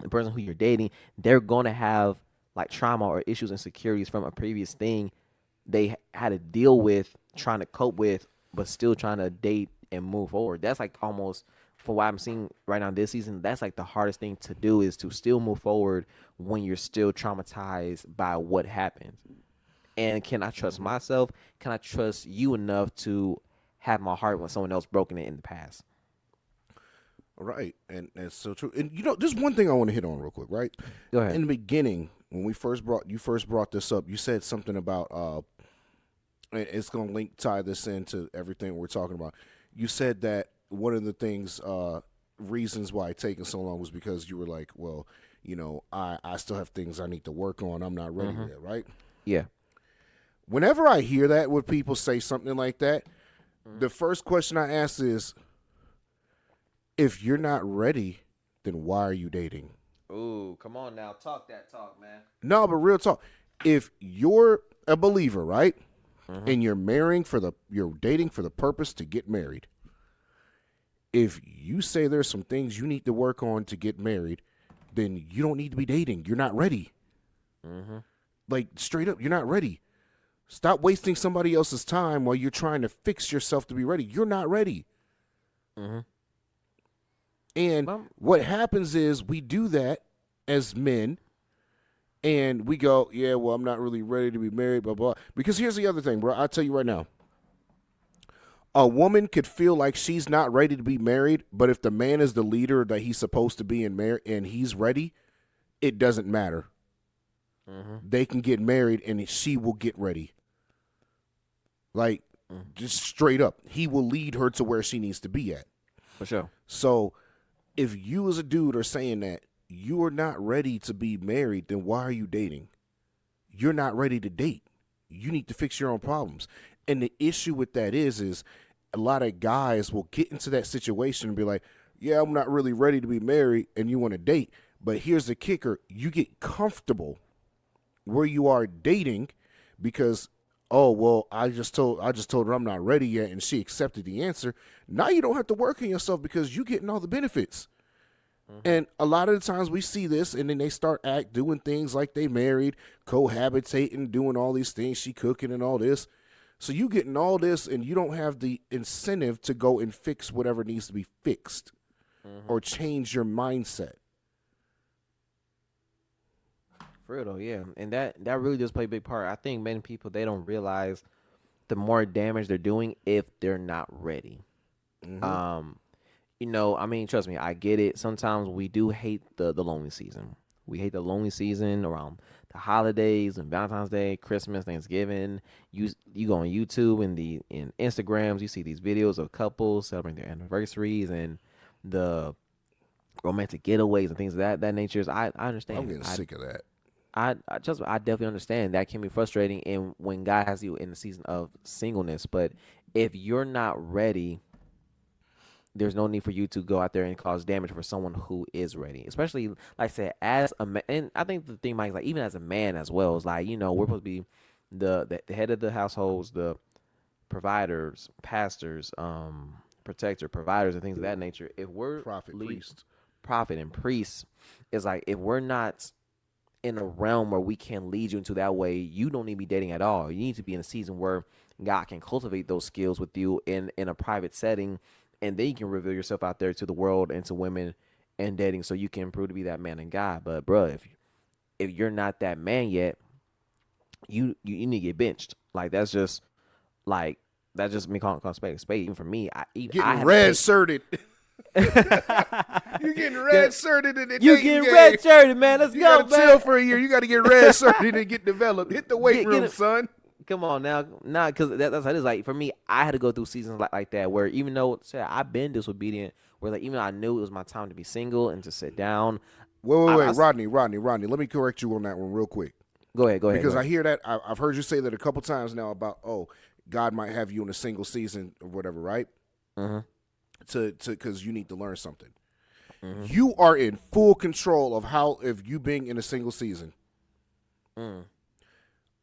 the person who you're dating, they're going to have like trauma or issues, insecurities from a previous thing they had to deal with, trying to cope with, but still trying to date and move forward. That's like almost, for what I'm seeing right now this season, that's like the hardest thing to do, is to still move forward when you're still traumatized by what happened. And can I trust myself? Can I trust you enough to have my heart when someone else broken it in the past? Right, and that's so true. And there's one thing I want to hit on real quick, right? Go ahead. In the beginning, when you first brought this up, you said something about and it's going to tie this into everything we're talking about. You said that one of the things, reasons why it taken so long was because you were like, well, I still have things I need to work on. I'm not ready yet, right? Yeah. Whenever I hear that, when people say something like that, the first question I ask is, if you're not ready, then why are you dating? Ooh, come on now. Talk that talk, man. No, but real talk. If you're a believer, right? And you're dating for the purpose to get married. If you say there's some things you need to work on to get married, then you don't need to be dating. You're not ready. Like, straight up, you're not ready. Stop wasting somebody else's time while you're trying to fix yourself to be ready. You're not ready. And what happens is we do that as men, and we go, yeah, well, I'm not really ready to be married, blah, blah. Because here's the other thing, bro. I'll tell you right now. A woman could feel like she's not ready to be married, but if the man is the leader that he's supposed to be and he's ready, it doesn't matter. They can get married, and she will get ready. Like, just straight up. He will lead her to where she needs to be at. For sure. So if you as a dude are saying that you are not ready to be married, then why are you dating? You're not ready to date. You need to fix your own problems. And the issue with that is a lot of guys will get into that situation and be like, yeah, I'm not really ready to be married, and you want to date. But here's the kicker. You get comfortable where you are dating because, oh, well, I just told her I'm not ready yet, and she accepted the answer. Now you don't have to work on yourself because you're getting all the benefits. And a lot of the times we see this, and then they start doing things like they married, cohabitating, doing all these things, she cooking and all this. So you getting all this, and you don't have the incentive to go and fix whatever needs to be fixed or change your mindset. For real though, yeah. And that really does play a big part. I think many people, they don't realize the more damage they're doing if they're not ready. I mean, trust me, I get it. Sometimes we do hate the lonely season. We hate the lonely season around the holidays and Valentine's Day, Christmas, Thanksgiving. You go on YouTube and in Instagrams, you see these videos of couples celebrating their anniversaries and the romantic getaways and things of that nature. I understand. I'm getting sick of that. I definitely understand that can be frustrating, and when God has you in the season of singleness. But if you're not ready, there's no need for you to go out there and cause damage for someone who is ready. Especially, like I said, as a man, and I think the thing, Mike, is like even as a man as well, is like, we're supposed to be the head of the households, the providers, pastors, protector, providers, and things of that nature. If we're prophet and priest, is like if we're not in a realm where we can lead you into that way, you don't need to be dating at all. You need to be in a season where God can cultivate those skills with you in a private setting, and then you can reveal yourself out there to the world and to women and dating, so you can prove to be that man in God. But bro, if you're not that man yet, you need to get benched. Like that's just me calling spade a spade. Even for me, I red shirted. You getting red shirted in the You getting red shirted, man. Let's go, man. You gotta chill for a year. You gotta get red shirted and get developed. Hit the weight room, son. Come on now, because that's how it is. Like for me, I had to go through seasons like that where even though I've been disobedient, where like even though I knew it was my time to be single and to sit down. Wait, Rodney. Let me correct you on that one real quick. Go ahead. Because I hear that I've heard you say that a couple times now about God might have you in a single season or whatever, right? Because you need to learn something. You are in full control of you being in a single season.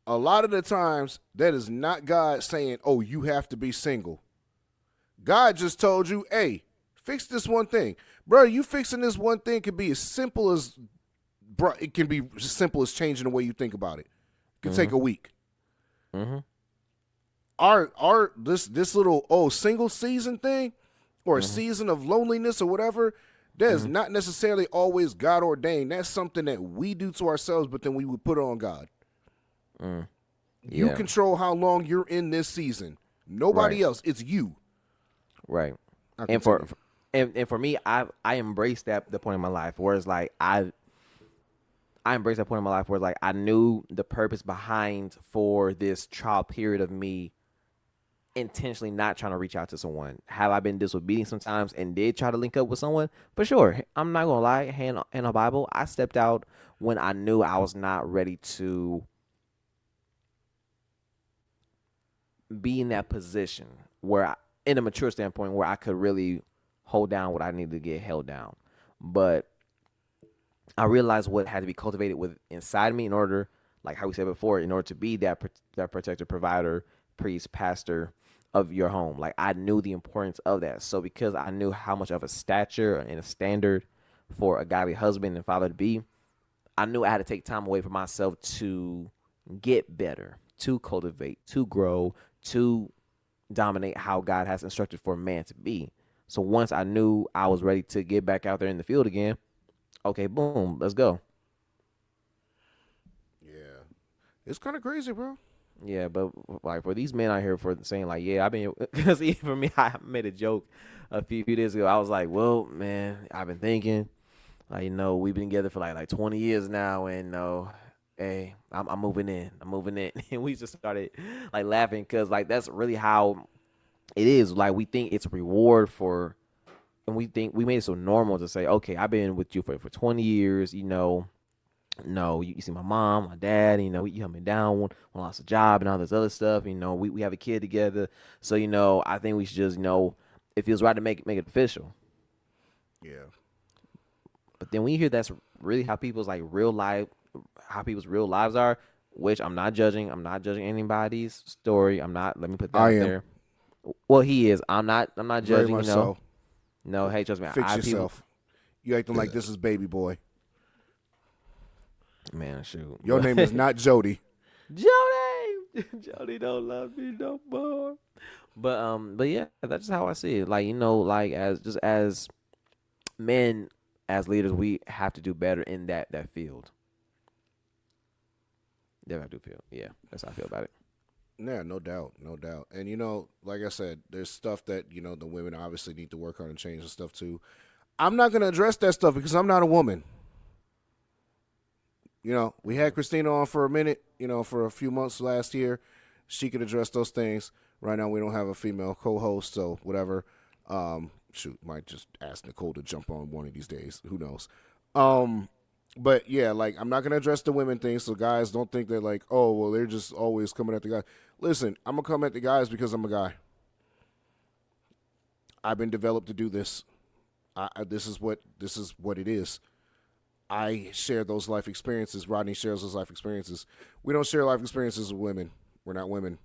A lot of the times, that is not God saying, oh, you have to be single. God just told you, hey, fix this one thing. Bro, you fixing this one thing can be as simple as, it can be as simple as changing the way you think about it. It can take a week. This little, single season thing, or a season of loneliness or whatever, that is not necessarily always God ordained. That's something that we do to ourselves, but then we would put it on God. You control how long you're in this season. Nobody else. It's you. Right. And for me, I embraced the point in my life where it's like I embraced that point in my life where it's like I knew the purpose behind for this trial period of me intentionally not trying to reach out to someone. Have I been disobedient sometimes and did try to link up with someone? For sure. I'm not gonna lie, hand in the Bible, I stepped out when I knew I was not ready to be in that position where in a mature standpoint where I could really hold down what I needed to get held down. But I realized what had to be cultivated with inside me in order, like how we said before, in order to be that protector, provider, priest, pastor of your home. Like I knew the importance of that. So because I knew how much of a stature and a standard for a godly husband and father to be, I knew I had to take time away from myself to get better, to cultivate, to grow, to dominate how God has instructed for a man to be. So once I knew I was ready to get back out there in the field again, okay, boom, let's go. Yeah, it's kind of crazy, bro. Yeah, but like for these men out here for saying like, yeah, I've been because even for me, I made a joke a few days ago. I was like, well, man, I've been thinking, like, we've been together for like 20 years now, and hey, I'm moving in, and we just started like laughing because like that's really how it is. Like we think it's a reward for, and we think we made it so normal to say, okay, I've been with you for 20 years, No, you see my mom, my dad, you helped me down when I lost a job and all this other stuff. We have a kid together. So, I think we should just, it feels right to make it official. Yeah. But then when you hear that's really how people's real lives are, which I'm not judging. I'm not judging anybody's story. Let me put that I out am. there. Well, he is. I'm not Very judging, much so. No, hey, trust me. Fix yourself. You acting like this is baby boy. Man, shoot. Your name is not Jody. Jody don't love me no more. But yeah, that's just how I see it. Like as men, as leaders, we have to do better in that field. Definitely do feel. Yeah, that's how I feel about it. Yeah, no doubt, no doubt. And like I said, there's stuff that the women obviously need to work on and change and stuff too. I'm not gonna address that stuff because I'm not a woman. We had Christina on for a minute, for a few months last year. She could address those things. Right now, we don't have a female co-host, so whatever. Might just ask Nicole to jump on one of these days. Who knows? But yeah, like I'm not gonna address the women thing, so guys don't think that like, oh, well, they're just always coming at the guys. Listen, I'm gonna come at the guys because I'm a guy. I've been developed to do this. This is what it is. I share those life experiences. Rodney shares those life experiences. We don't share life experiences with women. We're not women.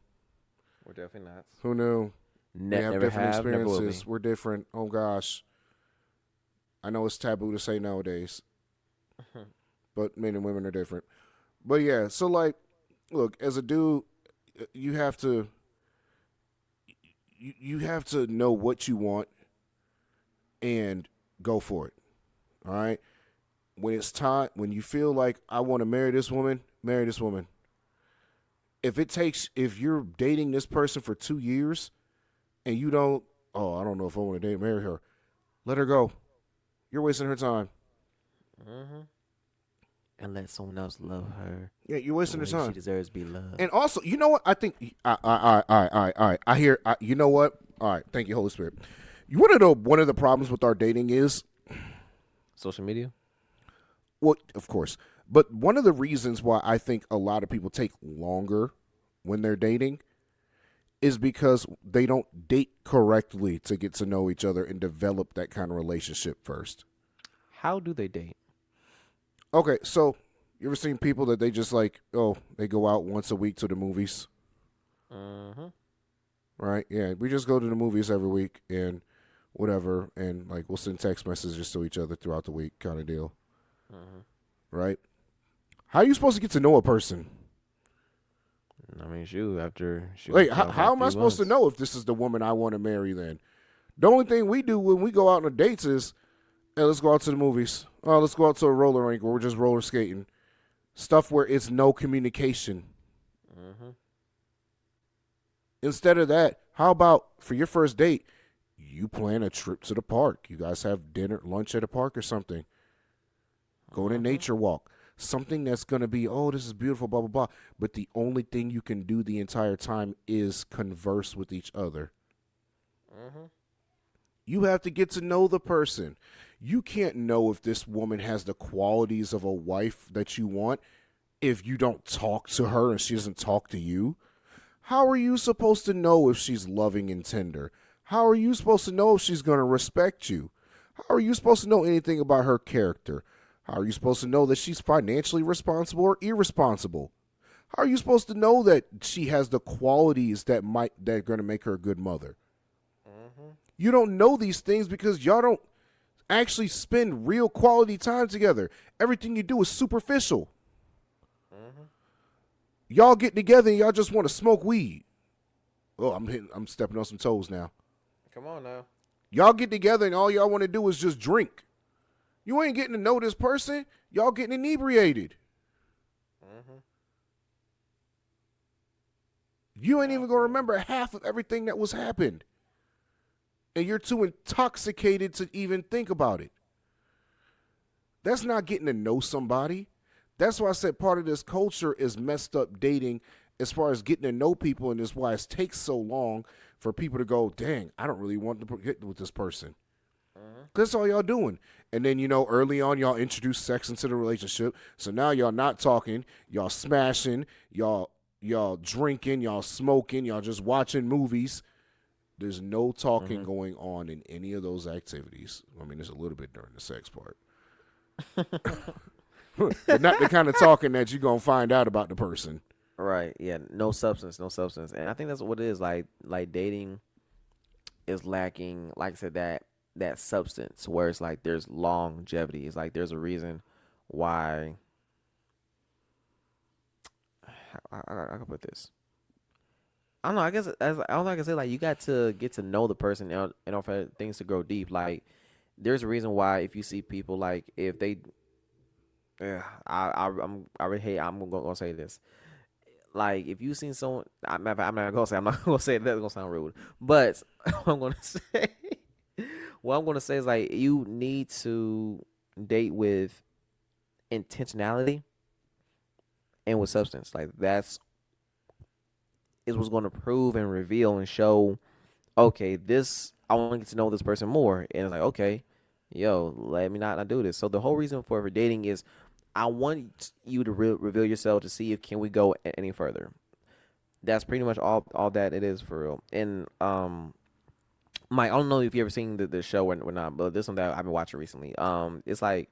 We're definitely not. Who knew? We have different experiences. We're different. Oh, gosh. I know it's taboo to say nowadays. But men and women are different. But, yeah, so, like, look, as a dude, you have to know what you want and go for it. All right? When it's time, when you feel like I want to marry this woman, marry this woman. If you're dating this person for 2 years and you don't, I don't know if I want to marry her, let her go. You're wasting her time. Mm-hmm. And let someone else love her. Yeah, you're wasting her time. She deserves to be loved. And also, you know what? I think, all right. I hear, you know what? All right. Thank you, Holy Spirit. You want to know one of the problems with our dating is? Social media? Well, of course. But one of the reasons why I think a lot of people take longer when they're dating is because they don't date correctly to get to know each other and develop that kind of relationship first. How do they date? Okay, so you ever seen people that they just like, they go out once a week to the movies? Mm-hmm. Right? Yeah, we just go to the movies every week and whatever, and like we'll send text messages to each other throughout the week kind of deal. Mm-hmm. Right? How are you supposed to get to know a person? I mean, how am I supposed to know if this is the woman I want to marry then? The only thing we do when we go out on dates is, hey, let's go out to the movies. Oh, let's go out to a roller rink where we're just roller skating. Stuff where it's no communication. Mm-hmm. Instead of that, how about for your first date, you plan a trip to the park. You guys have lunch at a park or something. Go on a nature walk. something that's going to be, oh, this is beautiful, blah, blah, blah. But the only thing you can do the entire time is converse with each other. Mm-hmm. You have to get to know the person. You can't know if this woman has the qualities of a wife that you want if you don't talk to her and she doesn't talk to you. How are you supposed to know if she's loving and tender? How are you supposed to know if she's going to respect you? How are you supposed to know anything about her character? How are you supposed to know that she's financially responsible or irresponsible? How are you supposed to know that she has the qualities that are going to make her a good mother? Mm-hmm. You don't know these things because y'all don't actually spend real quality time together. Everything you do is superficial. Mm-hmm. Y'all get together and y'all just want to smoke weed. Oh, I'm stepping on some toes now. Come on now. Y'all get together and all y'all want to do is just drink. You ain't getting to know this person. Y'all getting inebriated. Mm-hmm. You ain't even going to remember half of everything that was happened. And you're too intoxicated to even think about it. That's not getting to know somebody. That's why I said part of this culture is messed up dating as far as getting to know people, and that's why it takes so long for people to go, dang, I don't really want to get with this person. Because that's all y'all doing. And then, early on, y'all introduce sex into the relationship. So now y'all not talking. Y'all smashing. Y'all drinking. Y'all smoking. Y'all just watching movies. There's no talking going on in any of those activities. I mean, there's a little bit during the sex part. But not the kind of talking that you're going to find out about the person. Right. Yeah. No substance. And I think that's what it is. Like dating is lacking, like I said, that substance where it's like there's longevity. It's like there's a reason why. I can put this. I don't know. I guess I don't know. I can say like you got to get to know the person in order for things to grow deep. Like there's a reason why if you see people like if they, I really hate. I'm gonna say this. Like if you seen someone, I'm not gonna say. I'm not gonna say that's gonna sound rude. But what I'm gonna say. What I'm gonna say is like you need to date with intentionality and with substance. Like that's is what's going to prove and reveal and show. Okay, this I want to get to know this person more, and it's like okay, yo, let me not do this. So the whole reason for dating is I want you to reveal yourself to see if can we go any further. That's pretty much all that it is for real. And Mike, I don't know if you ever seen the show or not, but this one that I've been watching recently. It's like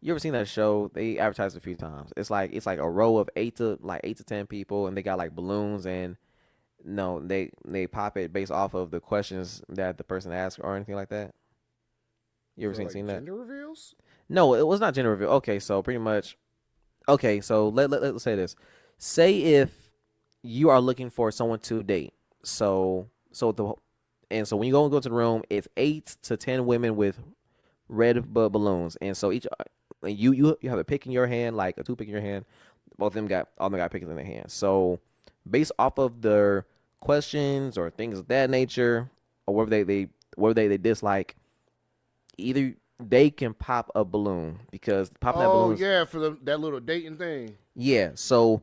you ever seen that show? They advertised it a few times. It's like a row of eight to 10 people, and they got like balloons, and no, they pop it based off of the questions that the person asked or anything like that. You ever seen that? Gender reveals? No, it was not gender reveal. Okay, so pretty much. Okay, so let's say this. Say if you are looking for someone to date, so when you go to the room, it's 8 to 10 women with red balloons, and so each you have a pick in your hand, like a toothpick in your hand. Both of them got picks in their hands. So based off of their questions or things of that nature, or whatever they dislike, either they can pop a balloon because popping that balloon. Oh yeah, for that little dating thing. Yeah. So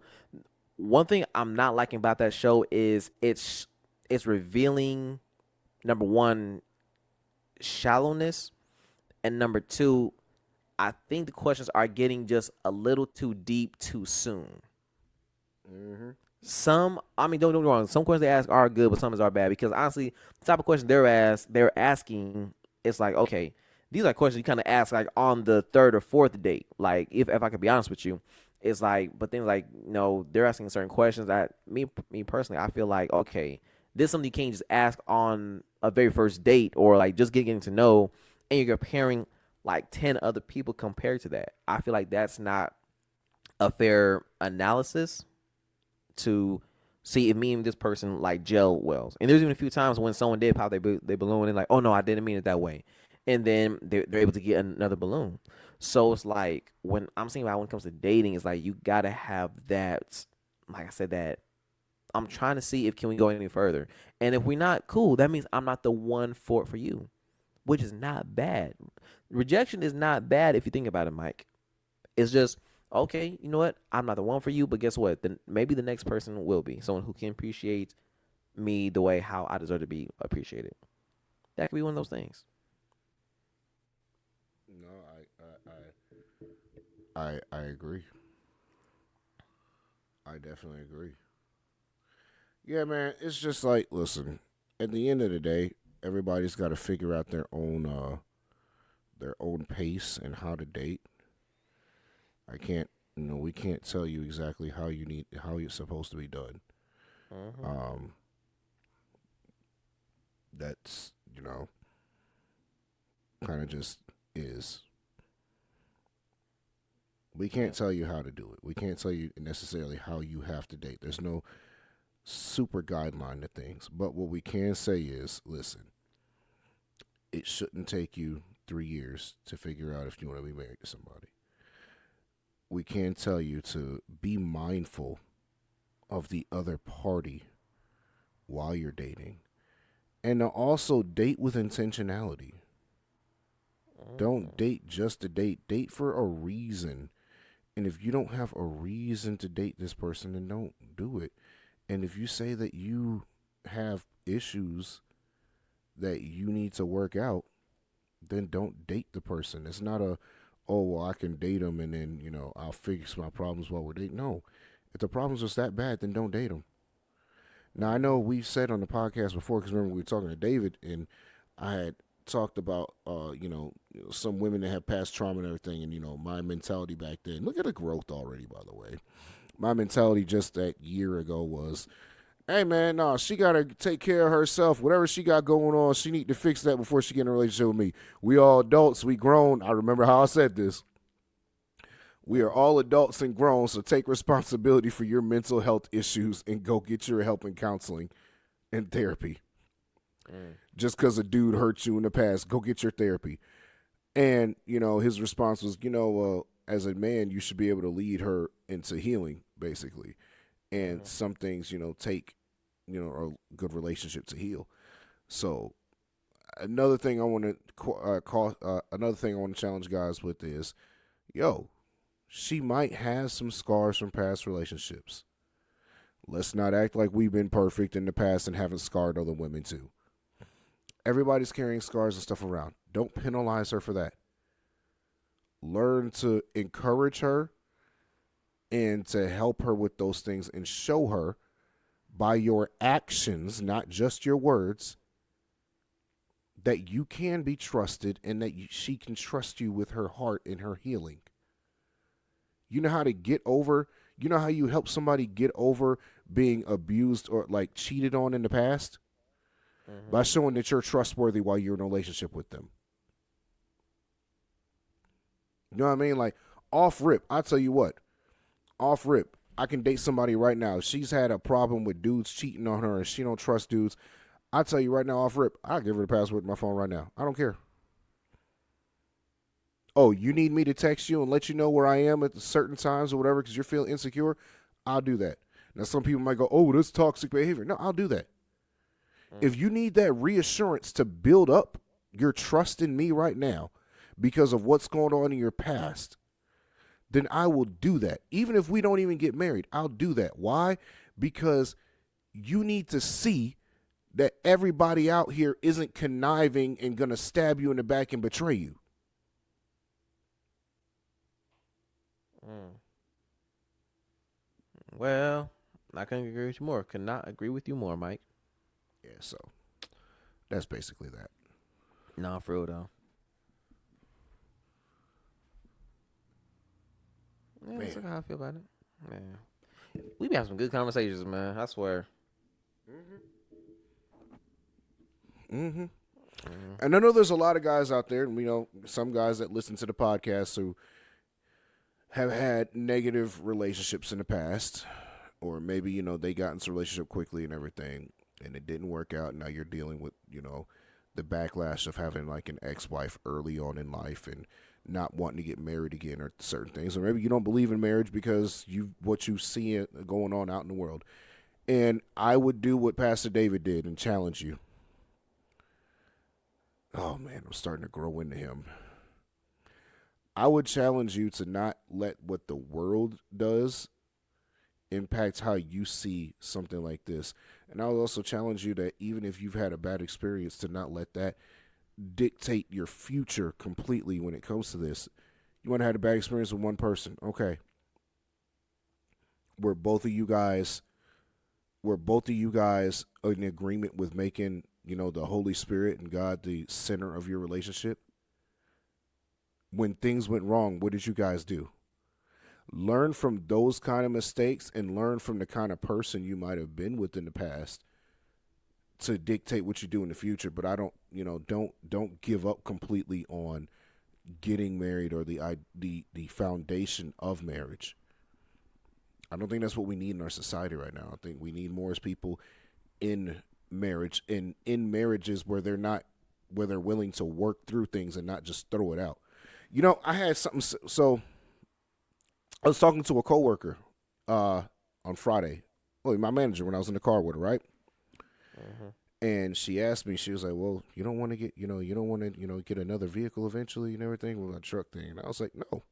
one thing I'm not liking about that show is it's revealing, number one, shallowness, and number two, I think the questions are getting just a little too deep too soon. Mm-hmm. Some, I mean, don't get me wrong. Some questions they ask are good, but some are bad because honestly, the type of questions they're asking, it's like okay, these are questions you kind of ask like on the third or fourth date. Like if I could be honest with you, it's like, but things like they're asking certain questions that me personally, I feel like okay, this is something you can't just ask on a very first date or like just getting to know, and you're comparing like 10 other people compared to that. I feel like that's not a fair analysis to see if me and this person like gel well. And there's even a few times when someone did pop their balloon and like, oh no, I didn't mean it that way. And then they're able to get another balloon. So it's like when I'm saying about when it comes to dating, it's like you got to have that, like I said, that I'm trying to see if can we go any further. And if we're not cool, that means I'm not the one for you, which is not bad. Rejection is not bad if you think about it, Mike. It's just, okay, you know what? I'm not the one for you, but guess what? Then maybe the next person will be someone who can appreciate me the way how I deserve to be appreciated. That could be one of those things. No, I agree. I definitely agree. Yeah, man. It's just like, listen. At the end of the day, everybody's got to figure out their own pace and how to date. I can't, we can't tell you exactly how it's supposed to be done. Mm-hmm. Um, that's kind of just is. We Yeah. can't tell you how to do it. We can't tell you necessarily how you have to date. There's no super guideline to things. But what we can say is, listen, it shouldn't take you 3 years to figure out if you want to be married to somebody. We can tell you to be mindful of the other party while you're dating, and to also date with intentionality. Don't Mm-hmm. date just to date. Date for a reason. And if you don't have a reason to date this person, then don't do it. And if you say that you have issues that you need to work out, then don't date the person. It's not a, oh, well, I can date them and then, I'll fix my problems while we're dating. No. If the problem's just that bad, then don't date them. Now, I know Mm-hmm. we've said on the podcast before, because remember we were talking to David, and I had talked about, some women that have past trauma and everything, and, my mentality back then. Look at the growth already, by the way. My mentality just that year ago was, hey man, no, she gotta take care of herself. Whatever she got going on, she need to fix that before she get in a relationship with me. We all adults, we grown. I remember how I said this. We are all adults and grown, so take responsibility for your mental health issues and go get your help in counseling and therapy. Mm. Just because a dude hurt you in the past, go get your therapy. And, his response was, as a man, you should be able to lead her into healing, basically. And Mm-hmm. some things, take, a good relationship to heal. So another thing I want to another thing I want to challenge guys with is, yo, she might have some scars from past relationships. Let's not act like we've been perfect in the past and haven't scarred other women too. Everybody's carrying scars and stuff around. Don't penalize her for that. Learn to encourage her and to help her with those things and show her by your actions, not just your words, that you can be trusted and that she can trust you with her heart and her healing. You know how to get over, you know how you help somebody get over being abused or like cheated on in the past? By Mm-hmm. showing that you're trustworthy while you're in a relationship with them. You know what I mean? Like, off rip, I tell you what, off rip, I can date somebody right now. If she's had a problem with dudes cheating on her and she don't trust dudes, I tell you right now, off rip, I'll give her the password to my phone right now. I don't care. Oh, you need me to text you and let you know where I am at certain times or whatever because you're feeling insecure? I'll do that. Now, some people might go, oh, this toxic behavior. No, I'll do that. If Mm. you need that reassurance to build up your trust in me right now because of what's going on in your past, then I will do that. Even if we don't even get married, I'll do that. Why? Because you need to see that everybody out here isn't conniving and going to stab you in the back and betray you. Mm. Well, I couldn't agree with you more. Could not agree with you more, Mike. Yeah, so that's basically that. Nah, for real though. Yeah, that's Man. how I feel about it. Man, we be having some good conversations, man. I swear. Mm-hmm. Mm-hmm. And I know there's a lot of guys out there, and we know some guys that listen to the podcast who have had negative relationships in the past, or maybe they got into a relationship quickly and everything, and it didn't work out. Now you're dealing with the backlash of having like an ex-wife early on in life and not wanting to get married again or certain things, or maybe you don't believe in marriage because what you see going on out in the world. And I would do what Pastor David did and challenge you. Oh man, I'm starting to grow into him. I would challenge you to not let what the world does impact how you see something like this. And I would also challenge you that even if you've had a bad experience, to not let that dictate your future completely when it comes to this. You want to have a bad experience with one person. Okay. Were both of you guys in agreement with making, the Holy Spirit and God the center of your relationship? When things went wrong, what did you guys do? Learn from those kind of mistakes and learn from the kind of person you might have been with in the past to dictate what you do in the future. But I don't give up completely on getting married or the foundation of marriage. I don't think that's what we need in our society right now. I think we need more as people in marriage and in marriages where they're willing to work through things and not just throw it out. I had something. So I was talking to a coworker on Friday. Well, my manager, when I was in the car with her, right? Mm-hmm. And she asked me, she was like, "Well, you don't want to get, get another vehicle eventually and everything with a truck thing." And I was like, "No."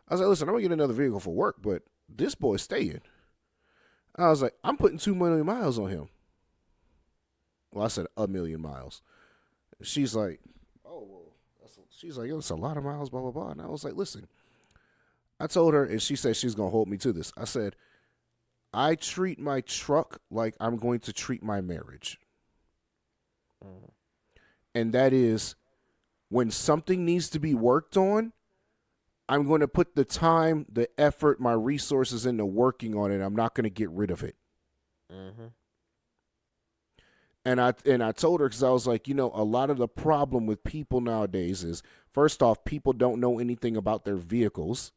I was like, "Listen, I'm gonna get another vehicle for work, but this boy's staying." I was like, "I'm putting 2 million miles on him." Well, I said 1 million miles. She's like, "Oh, well." She's like, "It's a lot of miles, blah, blah, blah." And I was like, "Listen," I told her, and she said she's going to hold me to this. I said, "I treat my truck like I'm going to treat my marriage." Mm. And that is, when something needs to be worked on, I'm going to put the time, the effort, my resources into working on it. I'm not going to get rid of it. Mm-hmm. And I told her, because I was like, a lot of the problem with people nowadays is, first off, people don't know anything about their vehicles.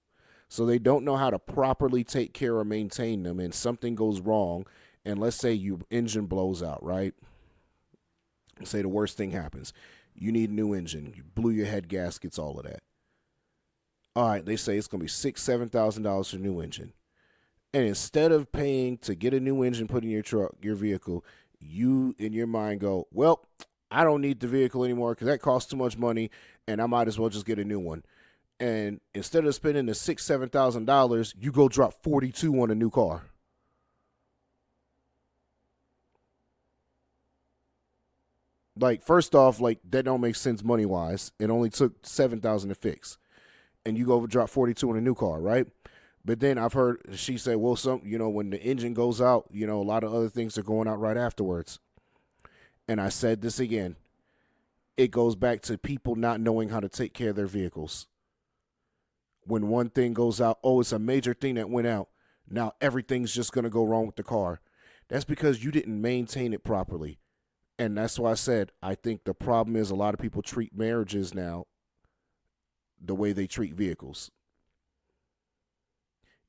So they don't know how to properly take care or maintain them. And something goes wrong. And let's say your engine blows out, right? Say the worst thing happens. You need a new engine. You blew your head gaskets, all of that. All right, they say it's going to be $6,000-$7,000 for a new engine. And instead of paying to get a new engine put in your vehicle, you in your mind go, "Well, I don't need the vehicle anymore because that costs too much money, and I might as well just get a new one." And instead of spending the $6,000-$7,000, you go drop 42 on a new car. Like, first off, like, that don't make sense money wise. It only took $7,000 to fix, and you go drop 42 on a new car, right? But then I've heard she say, "Well, when the engine goes out, a lot of other things are going out right afterwards." And I said this again. It goes back to people not knowing how to take care of their vehicles. When one thing goes out, oh, it's a major thing that went out. Now everything's just going to go wrong with the car. That's because you didn't maintain it properly. And that's why I said, I think the problem is a lot of people treat marriages now the way they treat vehicles.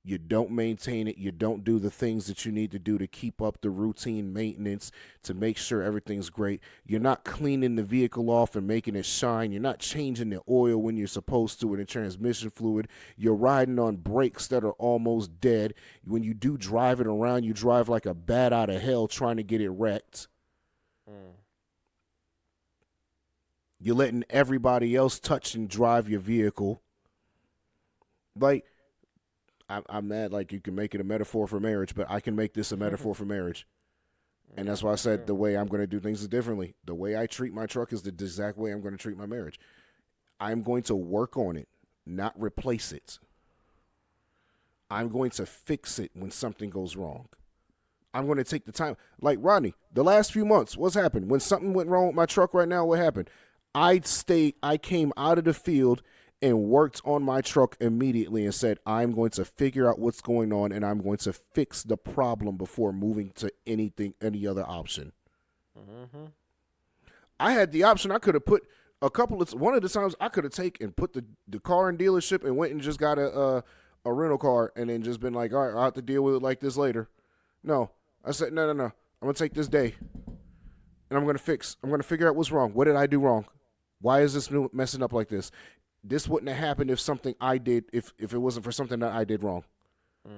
You don't maintain it. You don't do the things that you need to do to keep up the routine maintenance to make sure everything's great. You're not cleaning the vehicle off and making it shine. You're not changing the oil when you're supposed to in the transmission fluid. You're riding on brakes that are almost dead. When you do drive it around, you drive like a bat out of hell trying to get it wrecked. You're letting everybody else touch and drive your vehicle. Like, I'm mad, like, you can make it a metaphor for marriage, but I can make this a metaphor for marriage. And that's why I said the way I'm going to do things is differently. The way I treat my truck is the exact way I'm going to treat my marriage. I'm going to work on it, not replace it. I'm going to fix it when something goes wrong. I'm going to take the time. Like, Rodney, the last few months, what's happened? When something went wrong with my truck right now, what happened? I came out of the field and worked on my truck immediately and said, I'm going to figure out what's going on and I'm going to fix the problem before moving to any other option. Mm-hmm. I had the option. I could have put one of the times I could have taken and put the car in dealership and went and just got a rental car and then just been like, all right, I'll have to deal with it like this later. No, I said, no. I'm going to take this day and I'm going to figure out what's wrong. What did I do wrong? Why is this messing up like this? This wouldn't have happened if something I did, if it wasn't for something that I did wrong,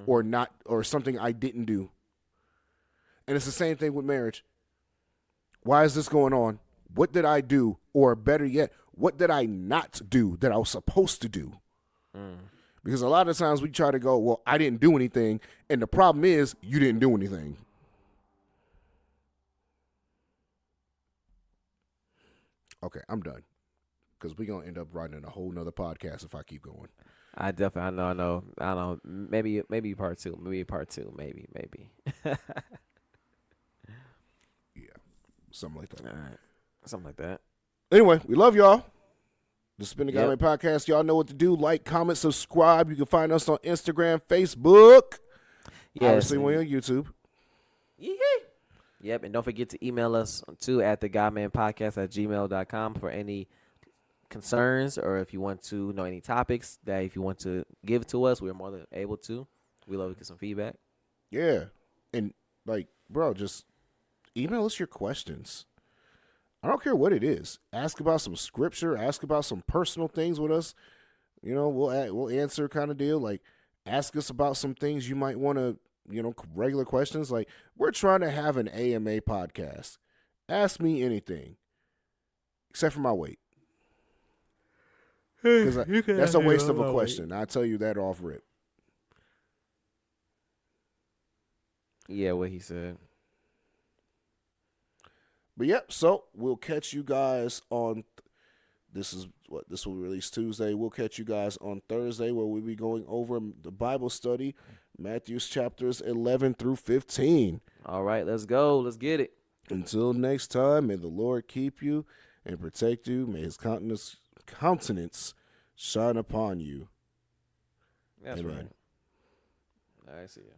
or something I didn't do. And it's the same thing with marriage. Why is this going on? What did I do? Or better yet, what did I not do that I was supposed to do? Because a lot of times we try to go, well, I didn't do anything, and the problem is you didn't do anything. Okay, I'm done. Because we're going to end up writing a whole nother podcast if I keep going. I know. Maybe part two. Maybe. Yeah, something like that. All right, something like that. Anyway, we love y'all. This has been the Godman Podcast. Y'all know what to do. Like, comment, subscribe. You can find us on Instagram, Facebook. Yes, obviously, we're on YouTube. Yeah. Yep, and don't forget to email us too at thegodmanpodcast@gmail.com for any concerns, or if you want to know any topics that if you want to give to us, we're more than able to. We love to get some feedback. Yeah, and like, bro, just email us your questions. I don't care what it is. Ask about some scripture. Ask about some personal things with us. You know, we'll answer kind of deal. Like, ask us about some things you might want to, regular questions. Like, we're trying to have an AMA podcast. Ask me anything, except for my weight. Because that's a waste of a question. I tell you that off rip. Yeah, what he said. But yep, so we'll catch you guys on. This will release Tuesday. We'll catch you guys on Thursday, where we'll be going over the Bible study, Matthew's chapters 11 through 15. All right, let's go. Let's get it. Until next time, may the Lord keep you and protect you. May his countenance shine upon you. That's Amen. right. All right, see ya.